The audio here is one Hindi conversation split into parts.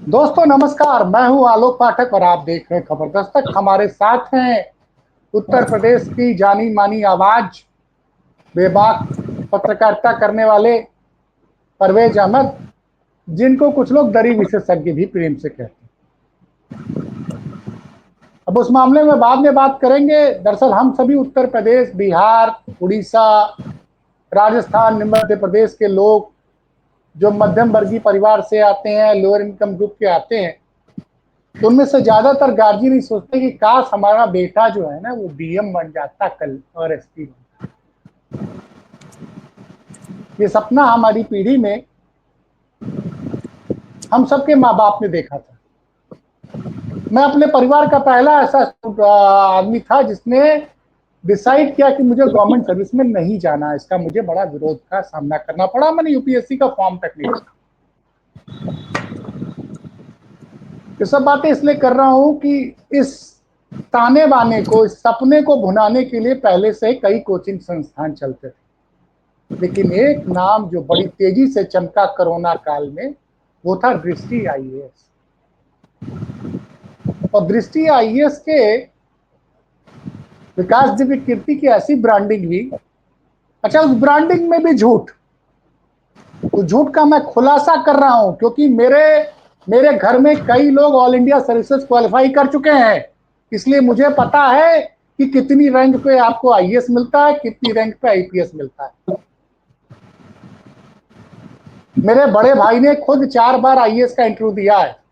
दोस्तों नमस्कार, मैं हूं आलोक पाठक और आप देख रहे हैं खबर दस्तक। हमारे साथ हैं उत्तर प्रदेश की जानी मानी आवाज, बेबाक पत्रकारिता करने वाले परवेज अहमद, जिनको कुछ लोग दरी विशेषज्ञ भी प्रेम से कहते हैं। अब उस मामले में बाद में बात करेंगे। दरअसल हम सभी उत्तर प्रदेश, बिहार, उड़ीसा, राजस्थान, मध्य प्रदेश के लोग जो मध्यम वर्गीय परिवार से आते हैं, लोअर इनकम ग्रुप के आते हैं, तो उनमें से ज्यादातर गार्जियन ही सोचते हैं कि काश हमारा बेटा जो है ना वो डीएम बन जाता कल और एसपी बनता। ये सपना हमारी पीढ़ी में हम सबके माँ बाप ने देखा था। मैं अपने परिवार का पहला ऐसा आदमी था जिसने डिसाइड किया कि मुझे गवर्नमेंट सर्विस में नहीं जाना है। इसका मुझे बड़ा विरोध का सामना करना पड़ा। मैंने यूपीएससी का फॉर्म तक नहीं भरा। ये सब बातें इसलिए कर रहा हूं कि इस ताने बाने को, इस सपने को भुनाने के लिए पहले से कई कोचिंग संस्थान चलते थे, लेकिन एक नाम जो बड़ी तेजी से चमका कोरोना काल में, वो था दृष्टि आईएएस। और दृष्टि आईएएस के विकास दिव्य कीर्ति की ऐसी ब्रांडिंग हुई। अच्छा, उस ब्रांडिंग में भी झूठ, तो झूठ का मैं खुलासा कर रहा हूं क्योंकि मेरे घर में कई लोग ऑल इंडिया सर्विसेज क्वालिफाई कर चुके हैं। इसलिए मुझे पता है कि कितनी रैंक पे आपको आईएएस मिलता है, कितनी रैंक पे आईपीएस मिलता है। मेरे बड़े भाई ने खुद 4 बार आईएएस का इंटरव्यू दिया है।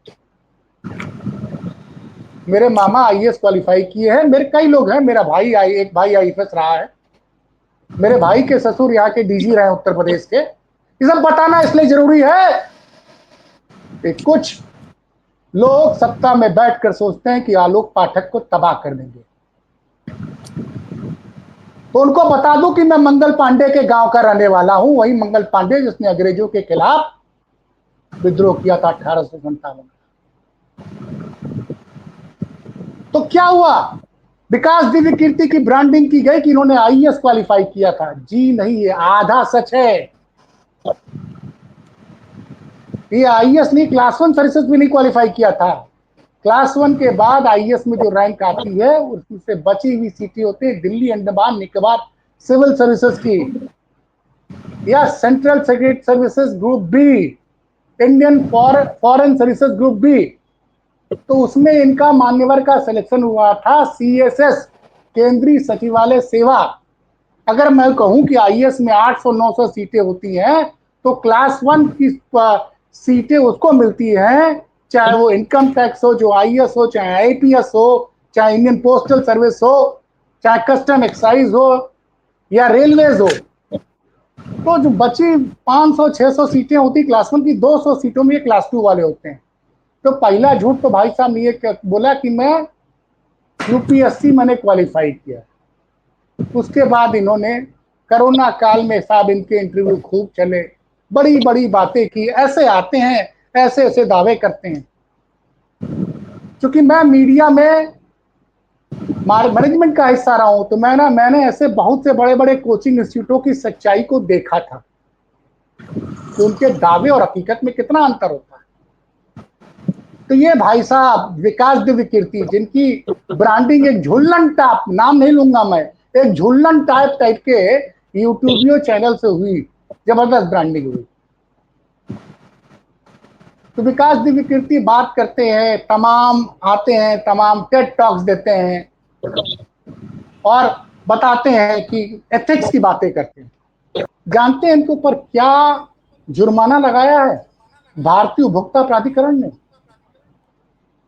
मेरे मामा आईएएस क्वालिफाई किए हैं। मेरे कई लोग हैं। मेरा भाई एक भाई आईएएस रहा है। मेरे भाई के ससुर यहाँ के डीजी रहे हैं उत्तर प्रदेश के। ये सब बताना इसलिए जरूरी है कि कुछ लोग सत्ता में बैठकर सोचते हैं कि आलोक पाठक को तबाह कर देंगे। तो उनको बता दूं कि मैं मंगल पांडे के गांव का रहने वाला हूं, वही मंगल पांडे जिसने अंग्रेजों के खिलाफ विद्रोह किया था 1857। तो क्या हुआ? विकास दिव्य कीर्ति की ब्रांडिंग की गई कि इन्होंने आईएएस क्वालिफाई किया था। जी नहीं, ये आधा सच है। ये आईएएस नहीं, क्लास 1 सर्विसेज भी नहीं क्वालिफाई किया था। क्लास 1 के बाद आईएएस में जो रैंक आती है उसमें से बची हुई सीटें होती है दिल्ली अंडमान निकोबार सिविल सर्विसेज की, या central secret services group B, Indian foreign services group B. तो उसमें इनका मान्यवर का सिलेक्शन हुआ था सीएसएस, केंद्रीय सचिवालय सेवा। अगर मैं कहूं कि आईएएस में 800-900 सीटें होती हैं, तो क्लास 1 की सीटें उसको मिलती हैं, चाहे वो इनकम टैक्स हो जो आईएएस हो, चाहे आईपीएस हो, चाहे इंडियन पोस्टल सर्विस हो, चाहे कस्टम एक्साइज हो या रेलवेज हो। तो जो बची 500-600 सीटें होती क्लास 1 की, 200 सीटों में ये क्लास 2 वाले होते हैं। तो पहला झूठ तो भाई साहब ने ये बोला कि मैं यूपीएससी मैंने क्वालिफाई किया। उसके बाद इन्होंने कोरोना काल में साहब इनके इंटरव्यू खूब चले, बड़ी बड़ी बातें की, ऐसे आते हैं, ऐसे ऐसे दावे करते हैं। क्योंकि मैं मीडिया में मैनेजमेंट का हिस्सा रहा हूं, तो मैंने ऐसे बहुत से बड़े बड़े कोचिंग इंस्टीट्यूटों की सच्चाई को देखा था कि उनके दावे और हकीकत में कितना अंतर होता है। तो ये भाई साहब विकास दिव्य कीर्ति, जिनकी ब्रांडिंग एक झुल्लन टाइप, नाम नहीं लूंगा मैं, एक झुल्लन टाइप के यूट्यूबियो चैनल से हुई, जबरदस्त ब्रांडिंग हुई। तो विकास दिव्य कीर्ति बात करते हैं, तमाम आते हैं, तमाम टेड टॉक्स देते हैं और बताते हैं कि एथिक्स की बातें करते हैं। जानते हैं इनके ऊपर क्या जुर्माना लगाया है भारतीय उपभोक्ता प्राधिकरण ने?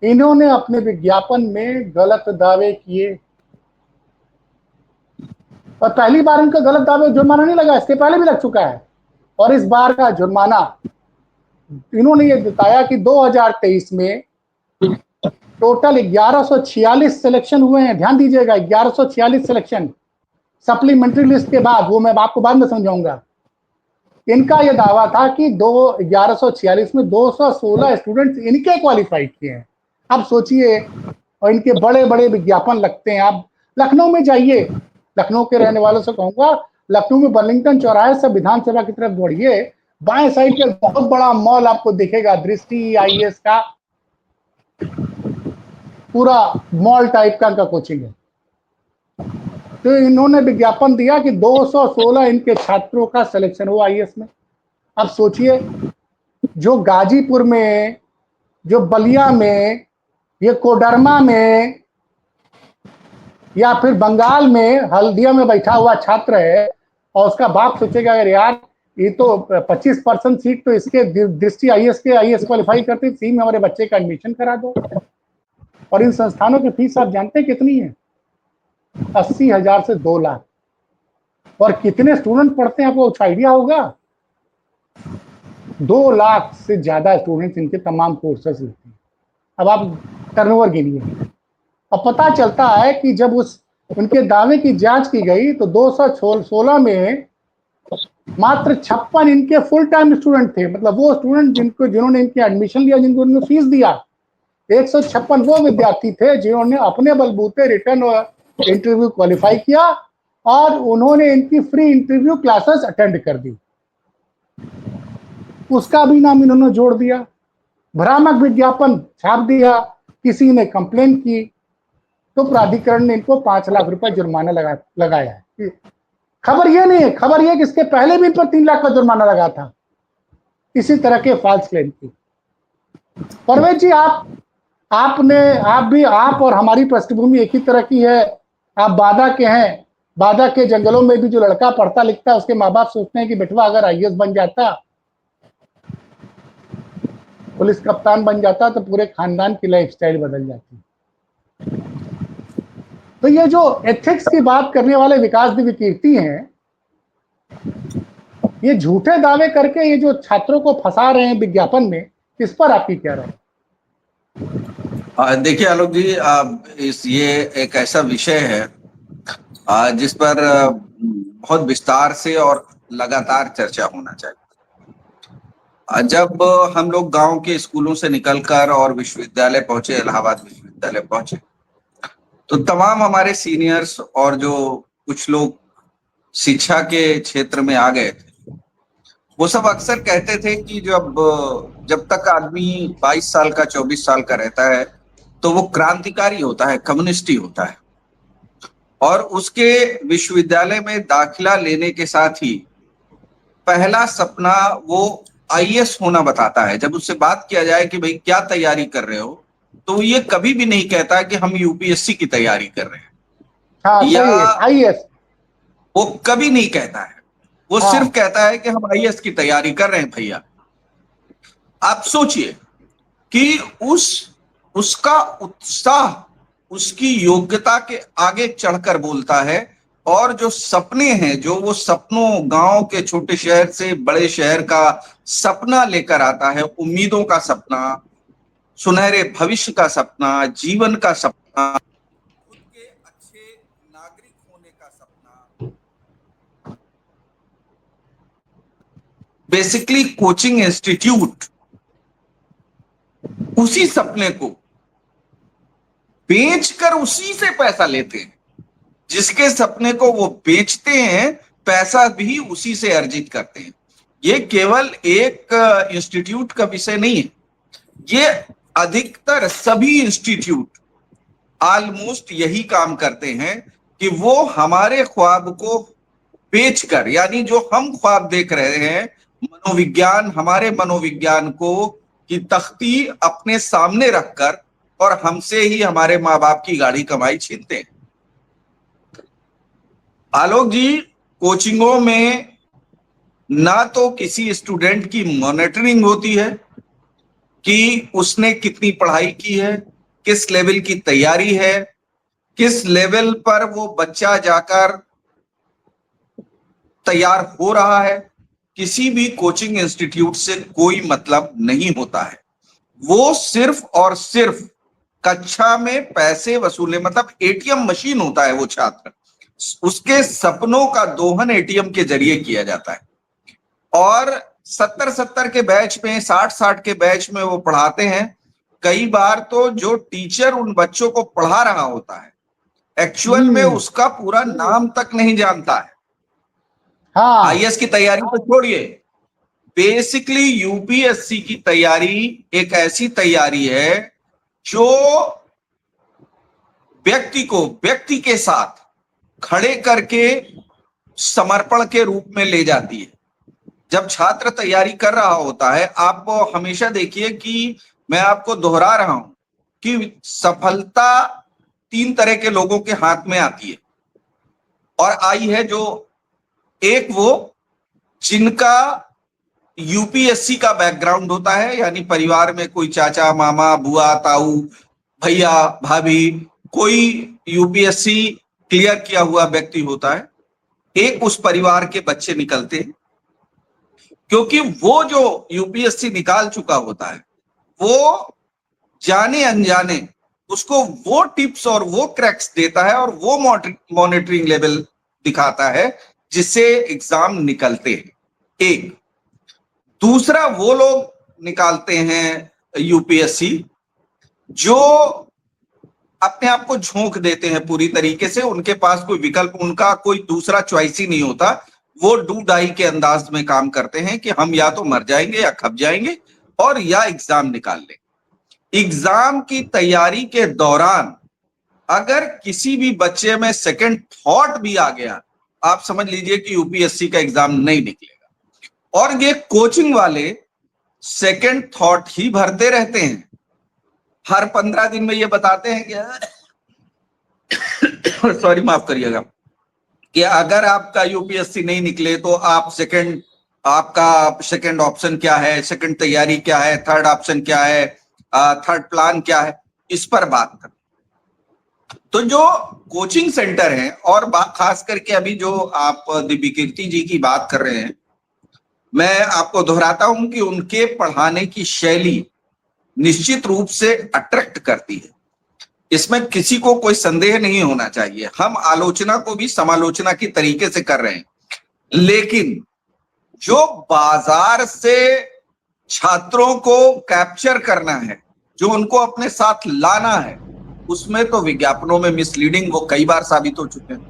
इन्होंने अपने विज्ञापन में गलत दावे किए, और पहली बार इनका गलत दावे जुर्माना नहीं लगा, इसके पहले भी लग चुका है। और इस बार का जुर्माना इन्होंने ये बताया कि 2023 में टोटल 1146 सिलेक्शन हुए हैं। ध्यान दीजिएगा, 1146 सिलेक्शन सप्लीमेंट्री लिस्ट के बाद, वो मैं आपको बाद में समझाऊंगा। इनका यह दावा था कि 1146 में 216 स्टूडेंट्स इनके क्वालिफाई किए हैं। अब सोचिए, और इनके बड़े बड़े विज्ञापन लगते हैं। आप लखनऊ में जाइए, लखनऊ के रहने वालों से कहूंगा, लखनऊ में बर्लिंगटन चौराहे से विधानसभा की तरफ दौड़िए, बाएं साइड पे बहुत बड़ा मॉल आपको दिखेगा, दृष्टि आईएएस का पूरा मॉल टाइप का कोचिंग है। तो इन्होंने विज्ञापन दिया कि 216 इनके छात्रों का सिलेक्शन हुआ आईएएस में। अब सोचिए, जो गाजीपुर में, जो बलिया में, ये कोडरमा में, या फिर बंगाल में हल्दिया में बैठा हुआ छात्र है, और उसका बाप सोचेगा अगर यार ये तो 25% सीट तो इसके दृष्टि आईएएस क्वालिफाई करते, इसी में हमारे बच्चे का एडमिशन करा दो। और इन संस्थानों की फीस आप जानते हैं कितनी है? 80,000 से 2 लाख। और कितने स्टूडेंट पढ़ते हैं आपको कुछ आइडिया होगा? 2 लाख से ज्यादा स्टूडेंट्स इनके तमाम कोर्सेस लेते हैं। अब आप टर्नओवर गिनिए। अब पता चलता है कि जब उनके दावे की जांच की गई तो 216 में मात्र 56 इनके फुल टाइम स्टूडेंट थे। मतलब वो स्टूडेंट जिन्होंने इनके एडमिशन लिया, जिनको इन्होंने फीस दिया, 156 वो विद्यार्थी थे जिन्होंने अपने बलबूते रिटर्न इंटरव्यू क्वालिफाई किया और उन्होंने इनकी फ्री इंटरव्यू क्लासेस अटेंड कर दी। उसका भी नाम इन्होंने जोड़ दिया, भ्रामक विज्ञापन छाप दिया, किसी ने कंप्लेन की तो प्राधिकरण ने इनको 5 लाख रुपए जुर्माना लगाया है। खबर यह नहीं है, खबर यह कि इसके पहले भी इन पर 3 लाख का जुर्माना लगा था इसी तरह के फॉल्स क्लेम की। परवेज जी, आप और हमारी पृष्ठभूमि एक ही तरह की है। आप बादा के हैं। बादा के जंगलों में भी जो लड़का पढ़ता लिखता है उसके माँ बाप सोचते हैं कि बेटवा अगर आईएएस बन जाता, पुलिस कप्तान बन जाता तो पूरे खानदान की लाइफस्टाइल बदल जाती। तो ये जो एथिक्स की बात करने वाले विकास दिव्य कीर्ति हैं, ये झूठे दावे करके ये जो छात्रों को फंसा रहे हैं विज्ञापन में, इस पर आपकी क्या राय? देखिए आलोक जी, ये एक ऐसा विषय है जिस पर बहुत विस्तार से और लगातार चर्चा होना चाहिए। जब हम लोग गांव के स्कूलों से निकलकर और विश्वविद्यालय पहुंचे, इलाहाबाद विश्वविद्यालय पहुंचे, तो तमाम हमारे सीनियर्स और जो कुछ लोग शिक्षा के क्षेत्र में आ गए थे, वो सब अक्सर कहते थे कि जब तक आदमी 22 साल का 24 साल का रहता है तो वो क्रांतिकारी होता है, कम्युनिस्टी होता है। और उसके विश्वविद्यालय में दाखिला लेने के साथ ही पहला सपना वो आईएएस होना बताता है। जब उससे बात किया जाए कि भाई क्या तैयारी कर रहे हो, तो ये कभी भी नहीं कहता कि हम यूपीएससी की तैयारी कर रहे हैं। हाँ, या सही है, आईएएस वो कभी नहीं कहता है, वो हाँ। सिर्फ कहता है कि हम आईएएस की तैयारी कर रहे हैं भैया। आप सोचिए कि उसका उत्साह उसकी योग्यता के आगे चढ़कर बोलता है। और जो सपने हैं, जो वो सपनों, गांव के छोटे शहर से बड़े शहर का सपना लेकर आता है, उम्मीदों का सपना, सुनहरे भविष्य का सपना, जीवन का सपना, खुद के अच्छे नागरिक होने का सपना, बेसिकली कोचिंग इंस्टीट्यूट उसी सपने को बेचकर उसी से पैसा लेते हैं। जिसके सपने को वो बेचते हैं, पैसा भी उसी से अर्जित करते हैं। ये केवल एक इंस्टीट्यूट का विषय नहीं है, ये अधिकतर सभी इंस्टीट्यूट ऑलमोस्ट यही काम करते हैं कि वो हमारे ख्वाब को बेचकर, यानी जो हम ख्वाब देख रहे हैं, मनोविज्ञान, हमारे मनोविज्ञान को की तख्ती अपने सामने रखकर और हमसे ही हमारे माँ बाप की गाड़ी कमाई छीनते हैं। आलोक जी, कोचिंगों में ना तो किसी स्टूडेंट की मॉनिटरिंग होती है कि उसने कितनी पढ़ाई की है, किस लेवल की तैयारी है, किस लेवल पर वो बच्चा जाकर तैयार हो रहा है। किसी भी कोचिंग इंस्टीट्यूट से कोई मतलब नहीं होता है। वो सिर्फ और सिर्फ कक्षा में पैसे वसूलने, मतलब एटीएम मशीन होता है वो छात्र। उसके सपनों का दोहन एटीएम के जरिए किया जाता है। और 70-70 के बैच में, 60-60 के बैच में वो पढ़ाते हैं। कई बार तो जो टीचर उन बच्चों को पढ़ा रहा होता है, एक्चुअल में उसका पूरा नाम तक नहीं जानता है। हाँ, आईएएस की तैयारी तो छोड़िए, बेसिकली यूपीएससी की तैयारी एक ऐसी तैयारी है जो व्यक्ति को व्यक्ति के साथ खड़े करके समर्पण के रूप में ले जाती है। जब छात्र तैयारी कर रहा होता है, आप हमेशा देखिए कि मैं आपको दोहरा रहा हूं कि सफलता 3 तरह के लोगों के हाथ में आती है और आई है। जो एक वो जिनका यूपीएससी का बैकग्राउंड होता है, यानी परिवार में कोई चाचा, मामा, बुआ, ताऊ, भैया, भाभी, कोई यूपीएससी क्लियर किया हुआ व्यक्ति होता है। एक उस परिवार के बच्चे निकलते हैं, क्योंकि वो जो यूपीएससी निकाल चुका होता है वो जाने अनजाने उसको वो टिप्स और वो क्रैक्स देता है और वो मॉनिटरिंग लेवल दिखाता है जिससे एग्जाम निकलते हैं। एक दूसरा वो लोग निकालते हैं यूपीएससी जो अपने आप को झोंक देते हैं पूरी तरीके से, उनके पास कोई विकल्प, उनका कोई दूसरा चॉइस ही नहीं होता। वो डू डाई के अंदाज में काम करते हैं कि हम या तो मर जाएंगे या खप जाएंगे और या एग्जाम निकाल लेंगे। एग्जाम की तैयारी के दौरान अगर किसी भी बच्चे में सेकंड थॉट भी आ गया, आप समझ लीजिए कि यूपीएससी का एग्जाम नहीं निकलेगा। और ये कोचिंग वाले सेकंड थॉट ही भरते रहते हैं। हर 15 दिन में ये बताते हैं कि सॉरी माफ करिएगा, कि अगर आपका यूपीएससी नहीं निकले तो आप आपका सेकंड ऑप्शन क्या है, सेकंड तैयारी क्या है, थर्ड ऑप्शन क्या है, थर्ड प्लान क्या है, इस पर बात कर। तो जो कोचिंग सेंटर है और खास करके अभी जो आप दिव्य कीर्ति जी की बात कर रहे हैं, मैं आपको दोहराता हूं कि उनके पढ़ाने की शैली निश्चित रूप से अट्रैक्ट करती है। इसमें किसी को कोई संदेह नहीं होना चाहिए। हम आलोचना को भी समालोचना की तरीके से कर रहे हैं, लेकिन जो बाजार से छात्रों को कैप्चर करना है, जो उनको अपने साथ लाना है, उसमें तो विज्ञापनों में मिसलीडिंग वो कई बार साबित हो चुके हैं।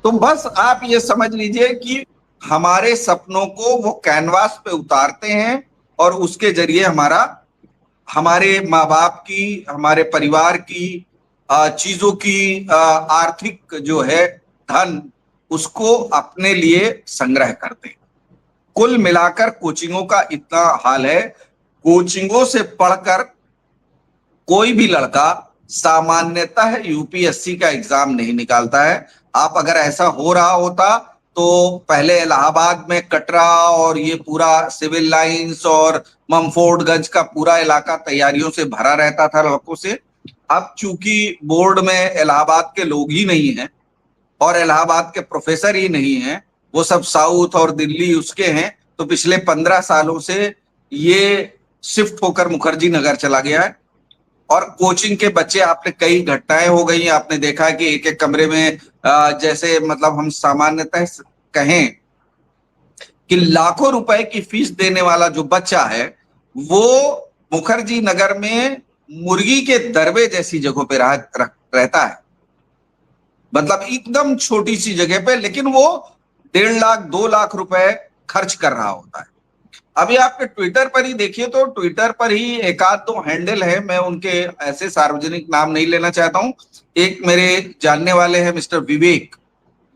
तो बस आप ये समझ लीजिए कि हमारे सपनों को वो कैनवास पे उतारते हैं और उसके जरिए हमारे माँ बाप की, हमारे परिवार की चीजों की आर्थिक जो है धन, उसको अपने लिए संग्रह करते हैं। कुल मिलाकर कोचिंगों का इतना हाल है। कोचिंगों से पढ़कर कोई भी लड़का सामान्यतः यूपीएससी का एग्जाम नहीं निकालता है। आप अगर ऐसा हो रहा होता तो पहले इलाहाबाद में कटरा और ये पूरा सिविल लाइंस और ममफोर्डगंज का पूरा इलाका तैयारियों से भरा रहता था लड़कों से। अब चूंकि बोर्ड में इलाहाबाद के लोग ही नहीं हैं और इलाहाबाद के प्रोफेसर ही नहीं हैं, वो सब साउथ और दिल्ली उसके हैं, तो पिछले 15 सालों से ये शिफ्ट होकर मुखर्जी नगर चला गया है। और कोचिंग के बच्चे, आपने कई घटनाएं हो गई, आपने देखा कि एक एक कमरे में जैसे मतलब हम सामान्यतः कहें कि लाखों रुपए की फीस देने वाला जो बच्चा है वो मुखर्जी नगर में मुर्गी के दरबे जैसी जगहों पे रहता है। मतलब एकदम छोटी सी जगह पे, लेकिन वो 1.5 लाख 2 लाख रुपए खर्च कर रहा होता है। अभी आपके ट्विटर पर ही देखिए, तो ट्विटर पर ही एक आध 2 हैंडल है, मैं उनके ऐसे सार्वजनिक नाम नहीं लेना चाहता हूं। एक मेरे जानने वाले हैं मिस्टर विवेक,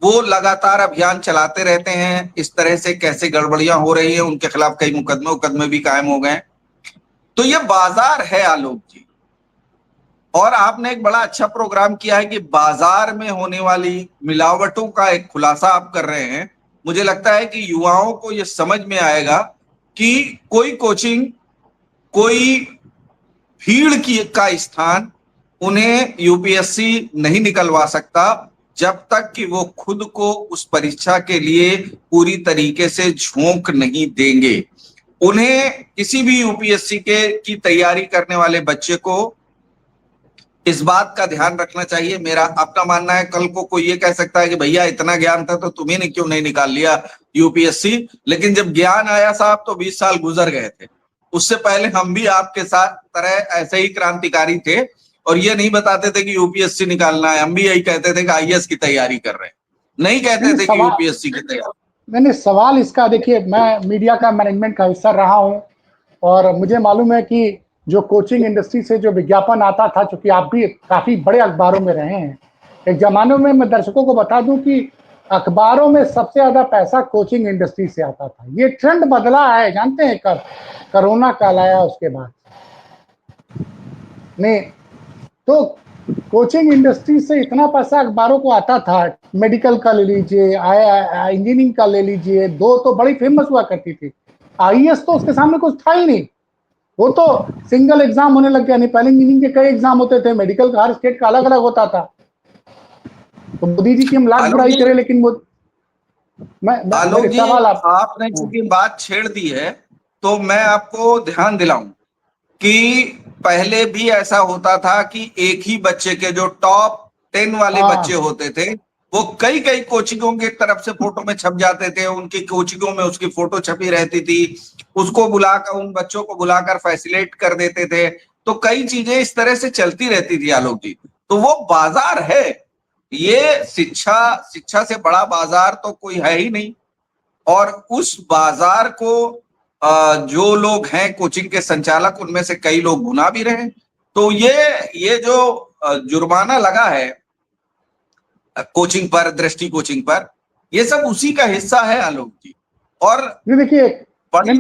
वो लगातार अभियान चलाते रहते हैं इस तरह से कैसे गड़बड़ियां हो रही है, उनके खिलाफ कई मुकदमे भी कायम हो गए। तो ये बाजार है आलोक जी, और आपने एक बड़ा अच्छा प्रोग्राम किया है कि बाजार में होने वाली मिलावटों का एक खुलासा आप कर रहे हैं। मुझे लगता है कि युवाओं को यह समझ में आएगा कि कोई कोचिंग, कोई भीड़ का स्थान उन्हें यूपीएससी नहीं निकलवा सकता जब तक कि वो खुद को उस परीक्षा के लिए पूरी तरीके से झोंक नहीं देंगे। उन्हें किसी भी यूपीएससी की तैयारी करने वाले बच्चे को इस बात का ध्यान रखना चाहिए। मेरा अपना मानना है, कल को कोई ये कह सकता है कि भैया इतना ज्ञान था तो तुम्हें ने क्यों नहीं निकाल लिया यूपीएससी, लेकिन जब ज्ञान आया साहब तो 20 साल गुजर गए थे। उससे पहले हम भी आपके साथ तरह ऐसे ही क्रांतिकारी थे और ये नहीं बताते थे कि यूपीएससी निकालना है, हम भी यही कहते थे कि आईएएस की तैयारी कर रहे हैं, नहीं कहते थे कि यूपीएससी की तैयारी। मैंने सवाल इसका, देखिए मैं मीडिया का मैनेजमेंट का हिस्सा रहा हूं और मुझे मालूम है कि जो कोचिंग इंडस्ट्री से जो विज्ञापन आता था, चूंकि आप भी काफी बड़े अखबारों में रहे हैं, एक जमाने में मैं दर्शकों को बता दूं कि अखबारों में सबसे ज्यादा पैसा कोचिंग इंडस्ट्री से आता था। ये ट्रेंड बदला है, जानते हैं कब? कोरोना काल आया उसके बाद नहीं तो कोचिंग इंडस्ट्री से इतना पैसा अखबारों को आता था। मेडिकल का ले लीजिए, इंजीनियरिंग का ले लीजिए, दो तो बड़ी फेमस हुआ करती थी। आईएएस तो उसके सामने कुछ था ही नहीं, वो तो सिंगल एग्जाम होने लग गया। नहीं, पहले इंजीनियरिंग के कई एग्जाम होते थे, मेडिकल का हर स्टेट का अलग अलग होता था। तो मोदी जी की हम लाख बुराई करें, लेकिन आलोक मेरे जी, सवाल आपने चूंकि बात छेड़ दी है तो मैं आपको ध्यान दिलाऊं कि पहले भी ऐसा होता था कि एक ही बच्चे के जो टॉप 10 वाले बच्चे होते थे वो कई कई कोचिंगों की तरफ से फोटो में छप जाते थे, उनकी कोचिंगों में उसकी फोटो छपी रहती थी, उसको बुलाकर, उन बच्चों को बुलाकर फैसिलिटेट कर देते थे। तो कई चीजें इस तरह से चलती रहती थी आलोक जी। तो वो बाजार है, ये शिक्षा से बड़ा बाजार तो कोई है ही नहीं। और उस बाजार को जो लोग हैं कोचिंग के संचालक, उनमें से कई लोग भुना भी रहे। तो ये जो जुर्माना लगा है कोचिंग पर, दृष्टि कोचिंग पर, ये सब उसी का हिस्सा है आलोक जी। और देखिए, बड़ी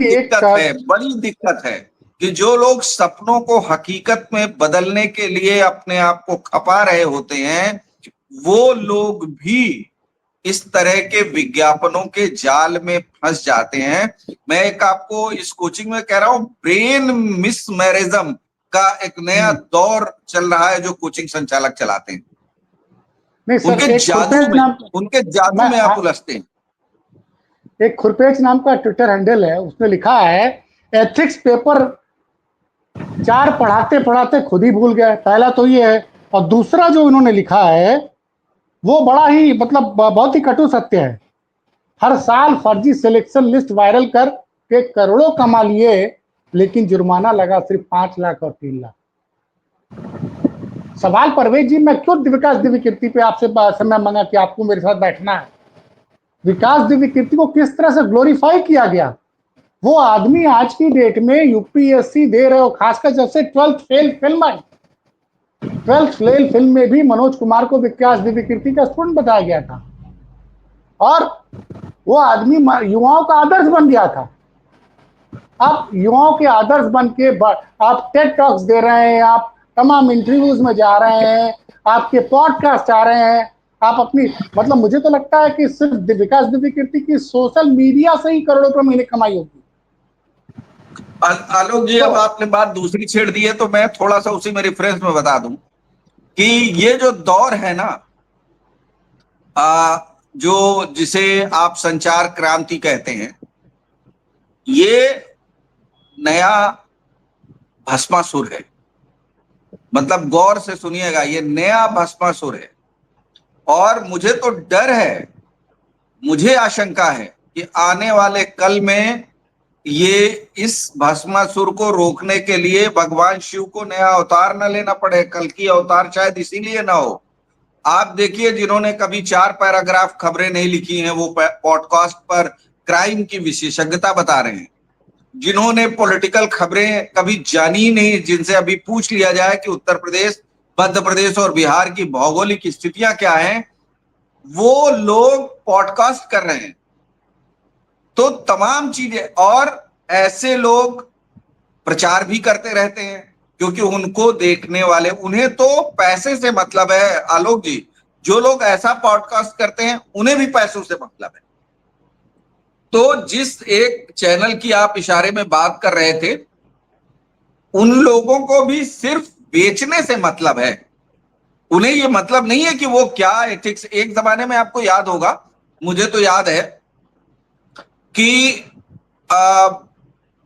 दिक्कत है कि जो लोग सपनों को हकीकत में बदलने के लिए अपने आप को खपा रहे होते हैं, वो लोग भी इस तरह के विज्ञापनों के जाल में फंस जाते हैं। मैं एक आपको इस कोचिंग में कह रहा हूं, ब्रेन मिसमैरिज्म का एक नया दौर चल रहा है जो कोचिंग संचालक चलाते हैं। नहीं सर, उनके जादू में आप उलझते हैं। एक खुरपेच नाम का ट्विटर हैंडल है, उसने लिखा है एथिक्स पेपर 4 पढ़ाते पढ़ाते खुद ही भूल गए। पहला तो ये है, और दूसरा जो इन्होंने लिखा है वो बड़ा ही मतलब बहुत ही कटु सत्य है। हर साल फर्जी सिलेक्शन लिस्ट वायरल कर के करोड़ों कमा लिए, लेकिन जुर्माना लगा सिर्फ 5 लाख और 3 लाख। सवाल परवेज जी, मैं क्यों विकास दिव्य कीर्ति पे आपसे समय मांगा कि आपको मेरे साथ बैठना है। विकास दिव्य कीर्ति को किस तरह से ग्लोरीफाई किया गया। वो आदमी आज की डेट में यूपीएससी दे रहे हो, खासकर जब से 12th फेल फिल्म आई, 12th फेल फिल्म में भी मनोज कुमार को विकास दिव्य कीर्ति का स्टूडेंट बताया गया था, और वो आदमी युवाओं का आदर्श बन गया था। आप युवाओं के आदर्श बन के आप टेड टॉक्स दे रहे हैं, आप तमाम इंटरव्यूज में जा रहे हैं, आपके पॉडकास्ट आ रहे हैं, आप अपनी मतलब मुझे तो लगता है कि सिर्फ विकास दिव्य कीर्ति की सोशल मीडिया से ही करोड़ों रुपए महीने कमाई होगी। आलोक जी, अब आपने बात दूसरी छेड़ दी है तो मैं थोड़ा सा उसी में रेफरेंस में बता दूं कि ये जो दौर है ना, जो जिसे आप संचार क्रांति कहते हैं, ये नया भस्मासुर है। मतलब गौर से सुनिएगा, ये नया भस्मासुर है। और मुझे तो डर है, मुझे आशंका है कि आने वाले कल में ये इस भस्मासुर को रोकने के लिए भगवान शिव को नया अवतार न लेना पड़े। कल की अवतार शायद इसीलिए ना हो। आप देखिए, जिन्होंने कभी 4 पैराग्राफ खबरें नहीं लिखी हैं, वो पॉडकास्ट पर क्राइम की विशेषज्ञता बता रहे हैं। जिन्होंने पॉलिटिकल खबरें कभी जानी नहीं, जिनसे अभी पूछ लिया जाए कि उत्तर प्रदेश, मध्य प्रदेश और बिहार की भौगोलिक स्थितियां क्या हैं, वो लोग पॉडकास्ट कर रहे हैं। तो तमाम चीजें, और ऐसे लोग प्रचार भी करते रहते हैं क्योंकि उनको देखने वाले, उन्हें तो पैसे से मतलब है आलोक जी। जो लोग ऐसा पॉडकास्ट करते हैं उन्हें भी पैसों से मतलब है। तो जिस एक चैनल की आप इशारे में बात कर रहे थे, उन लोगों को भी सिर्फ बेचने से मतलब है। उन्हें ये मतलब नहीं है कि वो क्या एथिक्स। एक जमाने में आपको याद होगा, मुझे तो याद है कि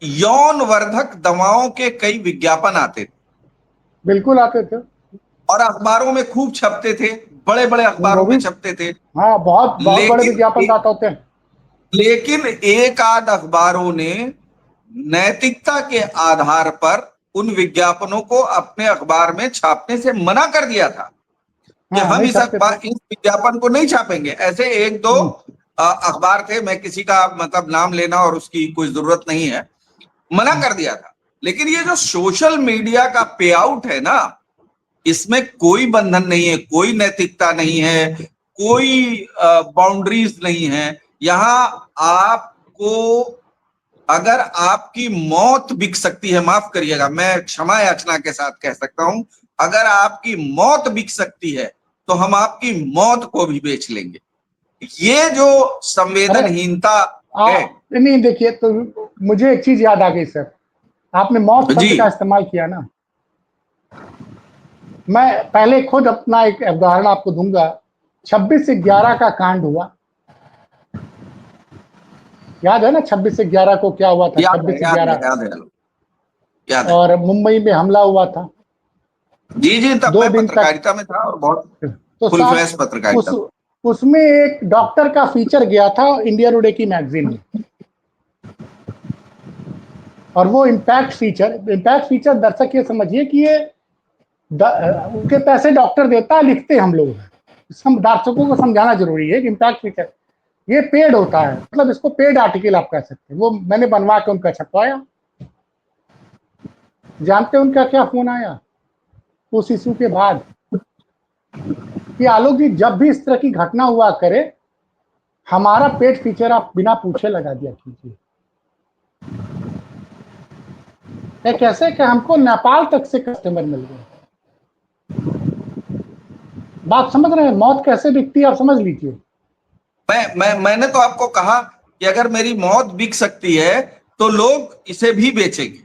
यौन वर्धक दवाओं के कई विज्ञापन आते थे। बिल्कुल आते थे, और अखबारों में खूब छपते थे, बड़े बड़े अखबारों में छपते थे। हाँ, बहुत बहुत बड़े विज्ञापनदाता होते हैं। लेकिन एक आध अखबारों ने नैतिकता के आधार पर उन विज्ञापनों को अपने अखबार में छापने से मना कर दिया था कि हम इस विज्ञापन को नहीं छापेंगे। ऐसे एक दो अखबार थे, मैं किसी का मतलब नाम लेना और उसकी कोई जरूरत नहीं है, मना कर दिया था। लेकिन ये जो सोशल मीडिया का पे आउट है ना, इसमें कोई बंधन नहीं है, कोई नैतिकता नहीं है, कोई बाउंड्रीज नहीं है। यहाँ आपको, अगर आपकी मौत बिक सकती है, माफ करिएगा, मैं क्षमा याचना के साथ कह सकता हूं, अगर आपकी मौत बिक सकती है तो हम आपकी मौत को भी बेच लेंगे। ये जो संवेदनहीनता है। नहीं देखिए, तो मुझे एक चीज याद आ गई सर, आपने मौत जी शब्द का इस्तेमाल किया ना, मैं पहले खुद अपना एक उदाहरण आपको दूंगा। 26/11 का कांड हुआ, याद है ना 26/11 को क्या हुआ था? याद है, छब्बीस याद है, ग्यारह याद है, याद है। और मुंबई में हमला हुआ था। जी जी, तब 2 मैं दिन तक, पत्रकारिता में था और बहुत तो फुल साथ फ्लैश पत्रकारिता। उसमें एक डॉक्टर का फीचर गया था इंडिया टुडे की मैगजीन में, और वो इम्पैक्ट फीचर दर्शक ये समझिए कि ये उनके पैसे डॉक्टर देता, लिखते हम लोग हैं। दर्शकों को समझाना जरूरी है कि इम्पैक्ट फीचर ये पेड होता है, मतलब इसको पेड आर्टिकल आप कह सकते हैं। वो मैंने बनवा के उनका छपवाया। जानते हैं उनका क्या फोन आया उस इशू के बाद? कि आलोक जी, जब भी इस तरह की घटना हुआ करे, हमारा पेड फीचर आप बिना पूछे लगा दिया कीजिए। कैसे कि हमको नेपाल तक से कस्टमर मिल गए। बात समझ रहे हैं? मौत कैसे बिकती है, आप समझ लीजिए। मैंने तो आपको कहा कि अगर मेरी मौत बिक सकती है तो लोग इसे भी बेचेंगे।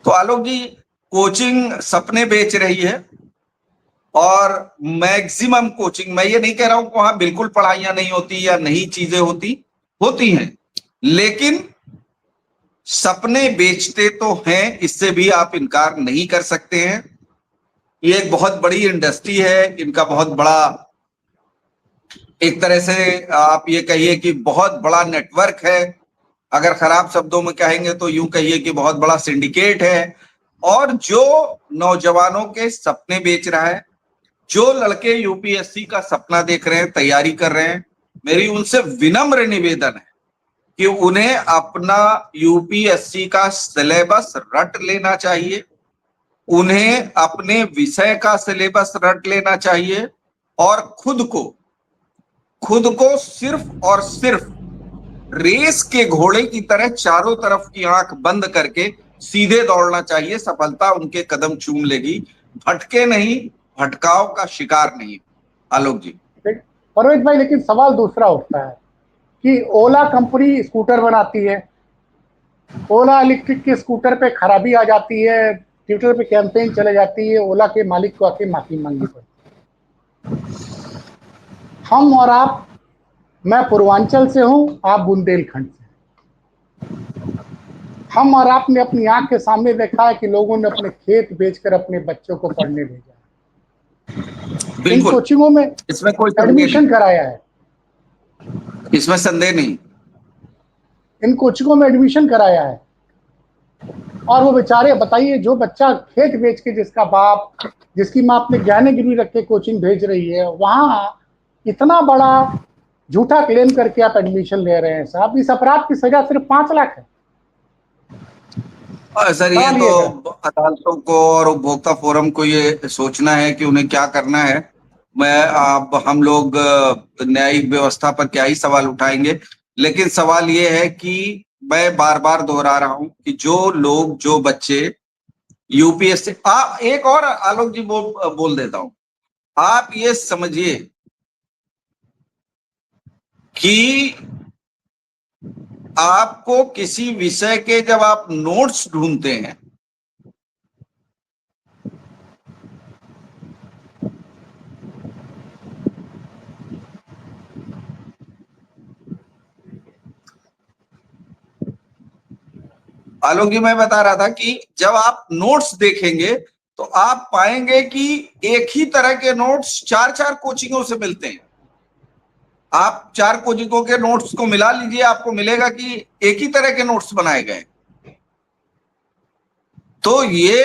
तो आलोक जी, कोचिंग सपने बेच रही है, और मैक्सिमम कोचिंग, मैं ये नहीं कह रहा हूं कि वहां बिल्कुल पढ़ाइयां नहीं होती या नई चीजें होती हैं, लेकिन सपने बेचते तो हैं, इससे भी आप इनकार नहीं कर सकते हैं। ये एक बहुत बड़ी इंडस्ट्री है, इनका बहुत बड़ा, एक तरह से आप ये कहिए कि बहुत बड़ा नेटवर्क है। अगर खराब शब्दों में कहेंगे तो यूं कहिए कि बहुत बड़ा सिंडिकेट है। और जो नौजवानों के सपने बेच रहा है, जो लड़के यूपीएससी का सपना देख रहे हैं, तैयारी कर रहे हैं, मेरी उनसे विनम्र निवेदन है कि उन्हें अपना यूपीएससी का सिलेबस रट लेना चाहिए, उन्हें अपने विषय का सिलेबस रट लेना चाहिए, और खुद को सिर्फ और सिर्फ रेस के घोड़े की तरह चारों तरफ की आंख बंद करके सीधे दौड़ना चाहिए। सफलता उनके कदम चूम लेगी, भटके नहीं, भटकाव का शिकार नहीं। आलोक जी। परवेज भाई, लेकिन सवाल दूसरा उठता है कि ओला कंपनी स्कूटर बनाती है, ओला इलेक्ट्रिक के स्कूटर पे खराबी आ जाती है, ट्विटर पे कैंपेन चले जाती है, ओला के मालिक को आके माफी मांगनी पड़ती है। हम और आप, मैं पूर्वांचल से हूं, आप बुंदेलखंड से, हम और आपने अपनी आंख के सामने देखा है कि लोगों ने अपने खेत बेचकर अपने बच्चों को पढ़ने भेजा है। इन बिल्कुल, कोचिंगों में इसमें कोई संदेह नहीं, एडमिशन कराया है, इसमें संदेह नहीं। इन कोचिंगों में एडमिशन कराया है, और वो बेचारे, बताइए, जो बच्चा खेत बेच के, जिसका बाप, जिसकी माँ अपने गहने गिरवी रख के कोचिंग भेज रही है, वहां इतना बड़ा झूठा क्लेम करके आप एडमिशन ले रहे हैं साहब। इस अपराध की सजा सिर्फ 5 लाख है। सर, ये सवाल तो ये है। अदालतों को और उपभोक्ता फोरम को ये सोचना है कि उन्हें क्या करना है। मैं अब हम लोग न्यायिक व्यवस्था पर क्या ही सवाल उठाएंगे, लेकिन सवाल ये है कि मैं बार बार दोहरा रहा हूं कि जो लोग, जो बच्चे यूपीएससी, एक और आलोक जी बोल देता हूं, आप ये समझिए कि आपको किसी विषय के जब आप नोट्स ढूंढते हैं, आलोक जी मैं बता रहा था कि जब आप नोट्स देखेंगे तो आप पाएंगे कि एक ही तरह के नोट्स चार चार कोचिंगों से मिलते हैं। आप 4 कोचिंगों के नोट्स को मिला लीजिए, आपको मिलेगा कि एक ही तरह के नोट्स बनाए गए। तो ये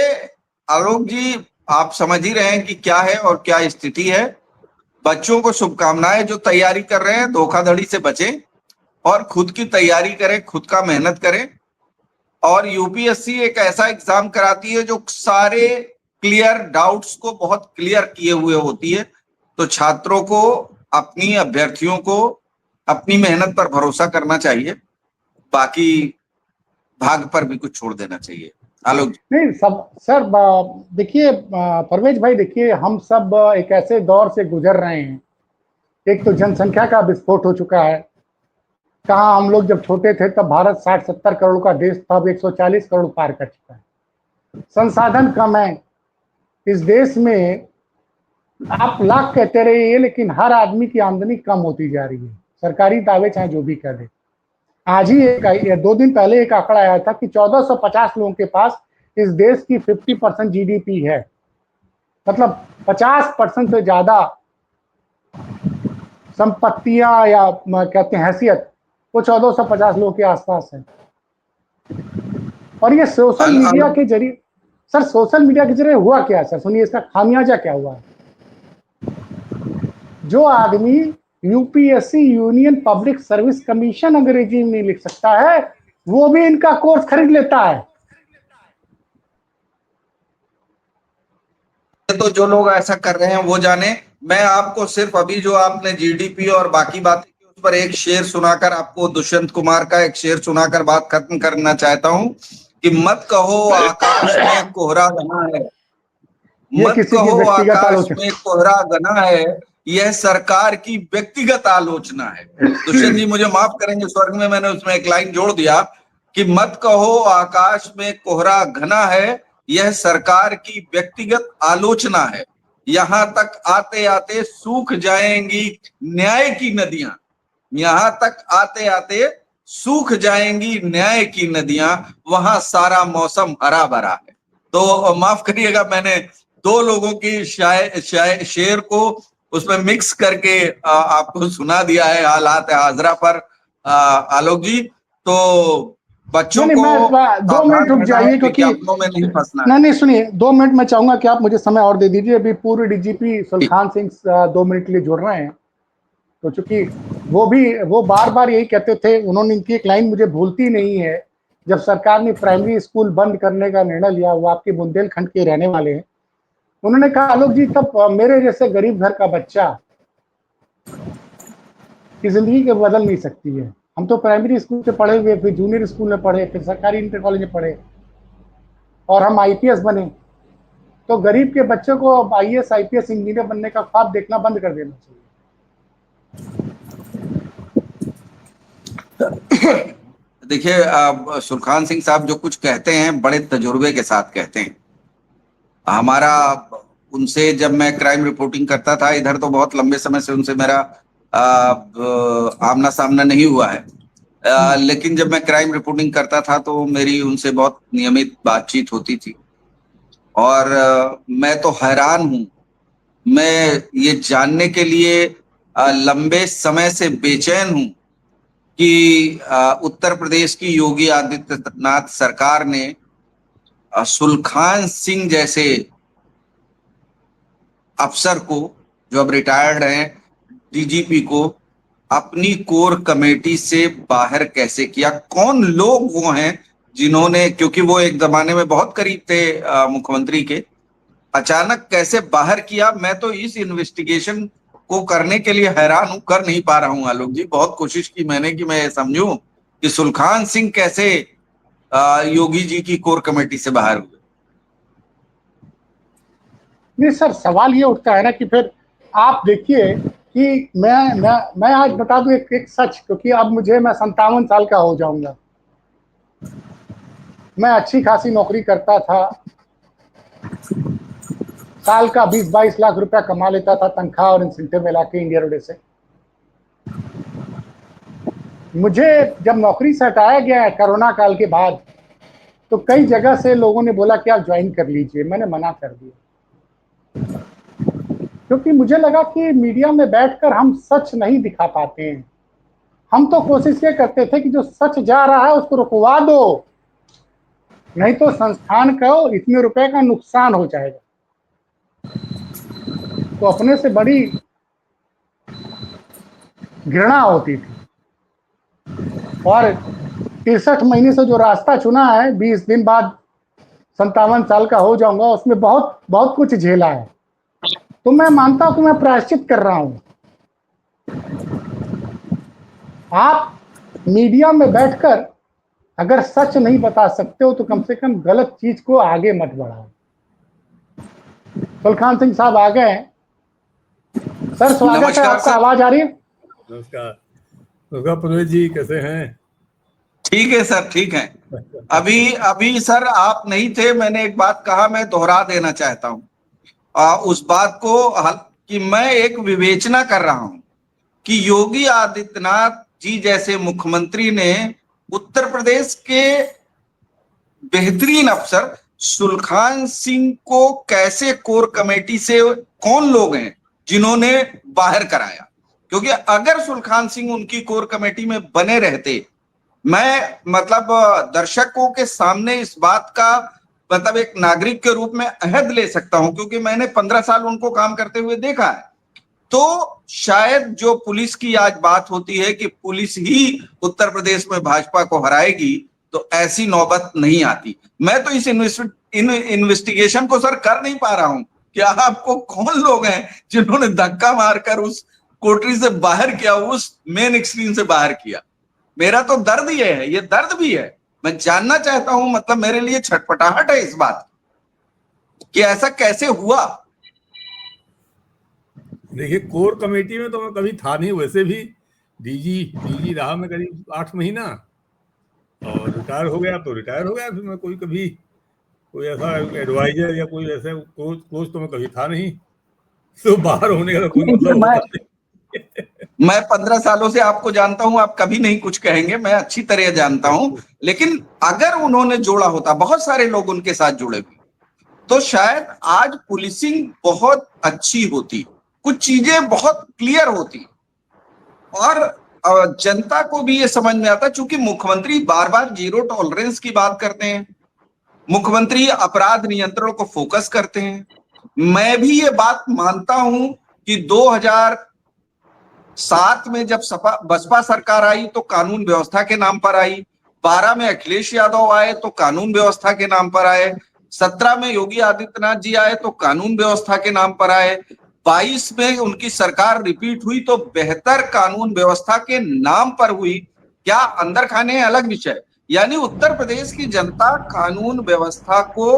आलोक जी, आप समझ ही रहे हैं कि क्या है और क्या स्थिति है। बच्चों को शुभकामनाएं जो तैयारी कर रहे हैं, धोखाधड़ी से बचें। और खुद की तैयारी करें, खुद का मेहनत करें। और यूपीएससी एक ऐसा एग्जाम कराती है जो सारे क्लियर डाउट्स को बहुत क्लियर किए हुए होती है। तो छात्रों को, अपनी अभ्यर्थियों को अपनी मेहनत पर भरोसा करना चाहिए, बाकी भाग पर भी कुछ छोड़ देना चाहिए। आलोक जी। नहीं सब सर, देखिए परवेज भाई, देखिए हम सब एक ऐसे दौर से गुजर रहे हैं। एक तो जनसंख्या का विस्फोट हो चुका है। कहाँ हम लोग जब छोटे थे तब भारत 60-70 करोड़ का देश था, अब 140 करोड़ पार कर चुका है। संसाधन कम है इस देश में। आप लाख कहते रहिए, लेकिन हर आदमी की आमदनी कम होती जा रही है, सरकारी दावे चाहे जो भी कर दे। आज ही एक 2 दिन पहले एक आंकड़ा आया था कि 1450 लोगों के पास इस देश की 50% जीडीपी है। मतलब 50% से ज्यादा संपत्तियां या कहते हैं हैसियत, वो 1450 लोगों के आसपास है। और ये सोशल मीडिया के जरिए, सर सोशल मीडिया के जरिए हुआ क्या सर, सुनिए इसका खामियाजा क्या हुआ। जो आदमी UPSC union public service commission अंग्रेजी में नहीं लिख सकता है, वो भी इनका कोर्स खरीद लेता है। तो जो लोग ऐसा कर रहे हैं वो जाने। मैं आपको सिर्फ अभी जो आपने जीडीपी और बाकी बातें की उस पर एक शेर सुनाकर, आपको दुष्यंत कुमार का एक शेर सुनाकर बात खत्म करना चाहता हूं कि मत कहो आकाश में कोहरा घना है, ये मत किसी की कहो व्यक्तिगत आकाश आलोचना। में कोहरा घना है, यह सरकार की व्यक्तिगत आलोचना है। दुष्यंत जी मुझे माफ करेंगे, स्वर्ग में मैंने उसमें एक लाइन जोड़ दिया कि मत कहो आकाश में कोहरा घना है, यह सरकार की व्यक्तिगत आलोचना है। यहां तक आते आते सूख जाएंगी न्याय की नदियां, यहां तक आते आते सूख जाएंगी न्याय की नदियां, वहां सारा मौसम हरा भरा है। तो माफ करिएगा, मैंने दो लोगों की शेर को उसमें मिक्स करके आपको सुना दिया है हालात हाजरा पर। आलोक जी, तो बच्चों नहीं, को मैं 2 मिनट सावधान रुक रहना है, जाइए, क्योंकि विज्ञापनों में नहीं फंसना है। नहीं सुनिए, 2 मिनट मैं चाहूंगा कि आप मुझे समय और दे दीजिए। अभी पूर्व डीजीपी सुलखान सिंह 2 मिनट के लिए जुड़ रहे हैं। तो चूंकि वो बार बार यही कहते थे, उन्होंने इनकी एक लाइन मुझे भूलती नहीं है। जब सरकार ने प्राइमरी स्कूल बंद करने का निर्णय लिया, वो आपके बुंदेलखंड के रहने वाले हैं, उन्होंने कहा आलोक जी, तब मेरे जैसे गरीब घर का बच्चा की जिंदगी के बदल नहीं सकती है। हम तो प्राइमरी स्कूल से पढ़े हुए, फिर जूनियर स्कूल में पढ़े, फिर सरकारी इंटर कॉलेज में पढ़े, और हम आईपीएस बने। तो गरीब के बच्चों को अब आईएएस आईपीएस इंजीनियर बनने का ख्वाब देखना बंद कर देना चाहिए। देखिए, सुलखान सिंह साहब जो कुछ कहते हैं बड़े तजुर्बे के साथ कहते हैं। हमारा उनसे, जब मैं क्राइम रिपोर्टिंग करता था इधर, तो बहुत लंबे समय से उनसे मेरा आमना सामना नहीं हुआ है। लेकिन जब मैं क्राइम रिपोर्टिंग करता था तो मेरी उनसे बहुत नियमित बातचीत होती थी। और मैं तो हैरान हूं, मैं ये जानने के लिए लंबे समय से बेचैन हूं कि उत्तर प्रदेश की योगी आदित्यनाथ सरकार ने सुलखान सिंह जैसे अफसर को, जो अब रिटायर्ड हैं, डीजीपी को अपनी कोर कमेटी से बाहर कैसे किया। कौन लोग वो हैं जिन्होंने, क्योंकि वो एक जमाने में बहुत करीब थे मुख्यमंत्री के, अचानक कैसे बाहर किया। मैं तो इस इन्वेस्टिगेशन को करने के लिए हैरान हूं, कर नहीं पा रहा हूं। आलोक जी, बहुत कोशिश की मैंने कि मैं समझूं कि सुलखान सिंह कैसे योगी जी की कोर कमेटी से बाहर हुए। नहीं सर, सवाल ये उठता है ना कि फिर आप देखिए कि मैं आज बता दूं एक सच, क्योंकि अब मैं 57 साल का हो जाऊंगा। मैं अच्छी खासी नौकरी करता था, साल का 20-22 लाख रुपया कमा लेता था तनख्वाह और इंसेंटिव मिला के इंडिया रोडे से। मुझे जब नौकरी से हटाया गया है कोरोना काल के बाद, तो कई जगह से लोगों ने बोला कि आप ज्वाइन कर लीजिए, मैंने मना कर दिया, क्योंकि मुझे लगा कि मीडिया में बैठकर हम सच नहीं दिखा पाते हैं। हम तो कोशिश ये करते थे कि जो सच जा रहा है उसको रुकवा दो, नहीं तो संस्थान को इतने रुपए का नुकसान हो जाएगा। तो अपने से बड़ी घृणा होती थी। और 63 महीने से जो रास्ता चुना है, 20 दिन बाद 57 साल का हो जाऊंगा, उसमें बहुत बहुत कुछ झेला है। तो मैं मानता हूं कि मैं प्रायश्चित कर रहा हूं। आप मीडिया में बैठकर अगर सच नहीं बता सकते हो तो कम से कम गलत चीज को आगे मत बढ़ाओ। सुलखान सिंह साहब आ गए हैं। सर स्वागत है नमस्कार आपका। सर। आवाज आ रही है? नमस्कार। नमस्कार प्रवेश जी, कैसे हैं? ठीक है सर, ठीक है। अभी अभी सर आप नहीं थे, मैंने एक बात कहा, मैं दोहरा देना चाहता हूं उस बात को कि मैं एक विवेचना कर रहा हूं कि योगी आदित्यनाथ जी जैसे मुख्यमंत्री ने उत्तर प्रदेश के बेहतरीन अफसर सुलखान सिंह को कैसे कोर कमेटी से, कौन लोग हैं जिन्होंने बाहर कराया? क्योंकि अगर सुलखान सिंह उनकी कोर कमेटी में बने रहते, मैं मतलब दर्शकों के सामने इस बात का मतलब एक नागरिक के रूप में अहद ले सकता हूं, क्योंकि मैंने 15 साल उनको काम करते हुए देखा है। तो शायद जो पुलिस की आज बात होती है कि पुलिस ही उत्तर प्रदेश में भाजपा को हराएगी, तो ऐसी नौबत नहीं आती। मैं तो इस इन्वेस्टिगेशन को सर कर नहीं पा रहा हूं कि आपको कौन लोग हैं जिन्होंने धक्का मारकर उस कोठरी से बाहर किया, उस मेन स्क्रीन से बाहर किया। मेरा तो दर्द ये है, ये दर्द भी है। मैं जानना चाहता हूं, मतलब मेरे लिए छटपटाहट है इस बात कि ऐसा कैसे हुआ। देखिए, कोर कमेटी में तो मैं कभी था नहीं। वैसे भी डीजी रहा मैं करीब 8 महीना, और रिटायर हो गया तो रिटायर हो गया। फिर मैं कोई ऐसा एडवाइजर या कोई ऐसा क्लोज तो मैं कभी था नहीं। तो बाहर होने का तो कोई मतलब होता नहीं। मैं 15 सालों से आपको जानता हूं, आप कभी नहीं कुछ कहेंगे, मैं अच्छी तरह जानता हूं। लेकिन अगर उन्होंने जोड़ा होता, बहुत सारे लोग उनके साथ जुड़े हुए, तो शायद आज पुलिसिंग बहुत अच्छी होती, कुछ चीजें बहुत क्लियर होती, और जनता को भी ये समझ में आता। चूंकि मुख्यमंत्री बार बार जीरो टॉलरेंस की बात करते हैं, मुख्यमंत्री अपराध नियंत्रण को फोकस करते हैं। मैं भी ये बात मानता हूं कि 2007 में जब बसपा सरकार आई तो कानून व्यवस्था के नाम पर आई, 12 में अखिलेश यादव आए तो कानून व्यवस्था के नाम पर आए, 17 में योगी आदित्यनाथ जी आए तो कानून व्यवस्था के नाम पर आए, 22 में उनकी सरकार रिपीट हुई तो बेहतर कानून व्यवस्था के नाम पर हुई। क्या अंदर खाने अलग विषय। यानी उत्तर प्रदेश की जनता कानून व्यवस्था को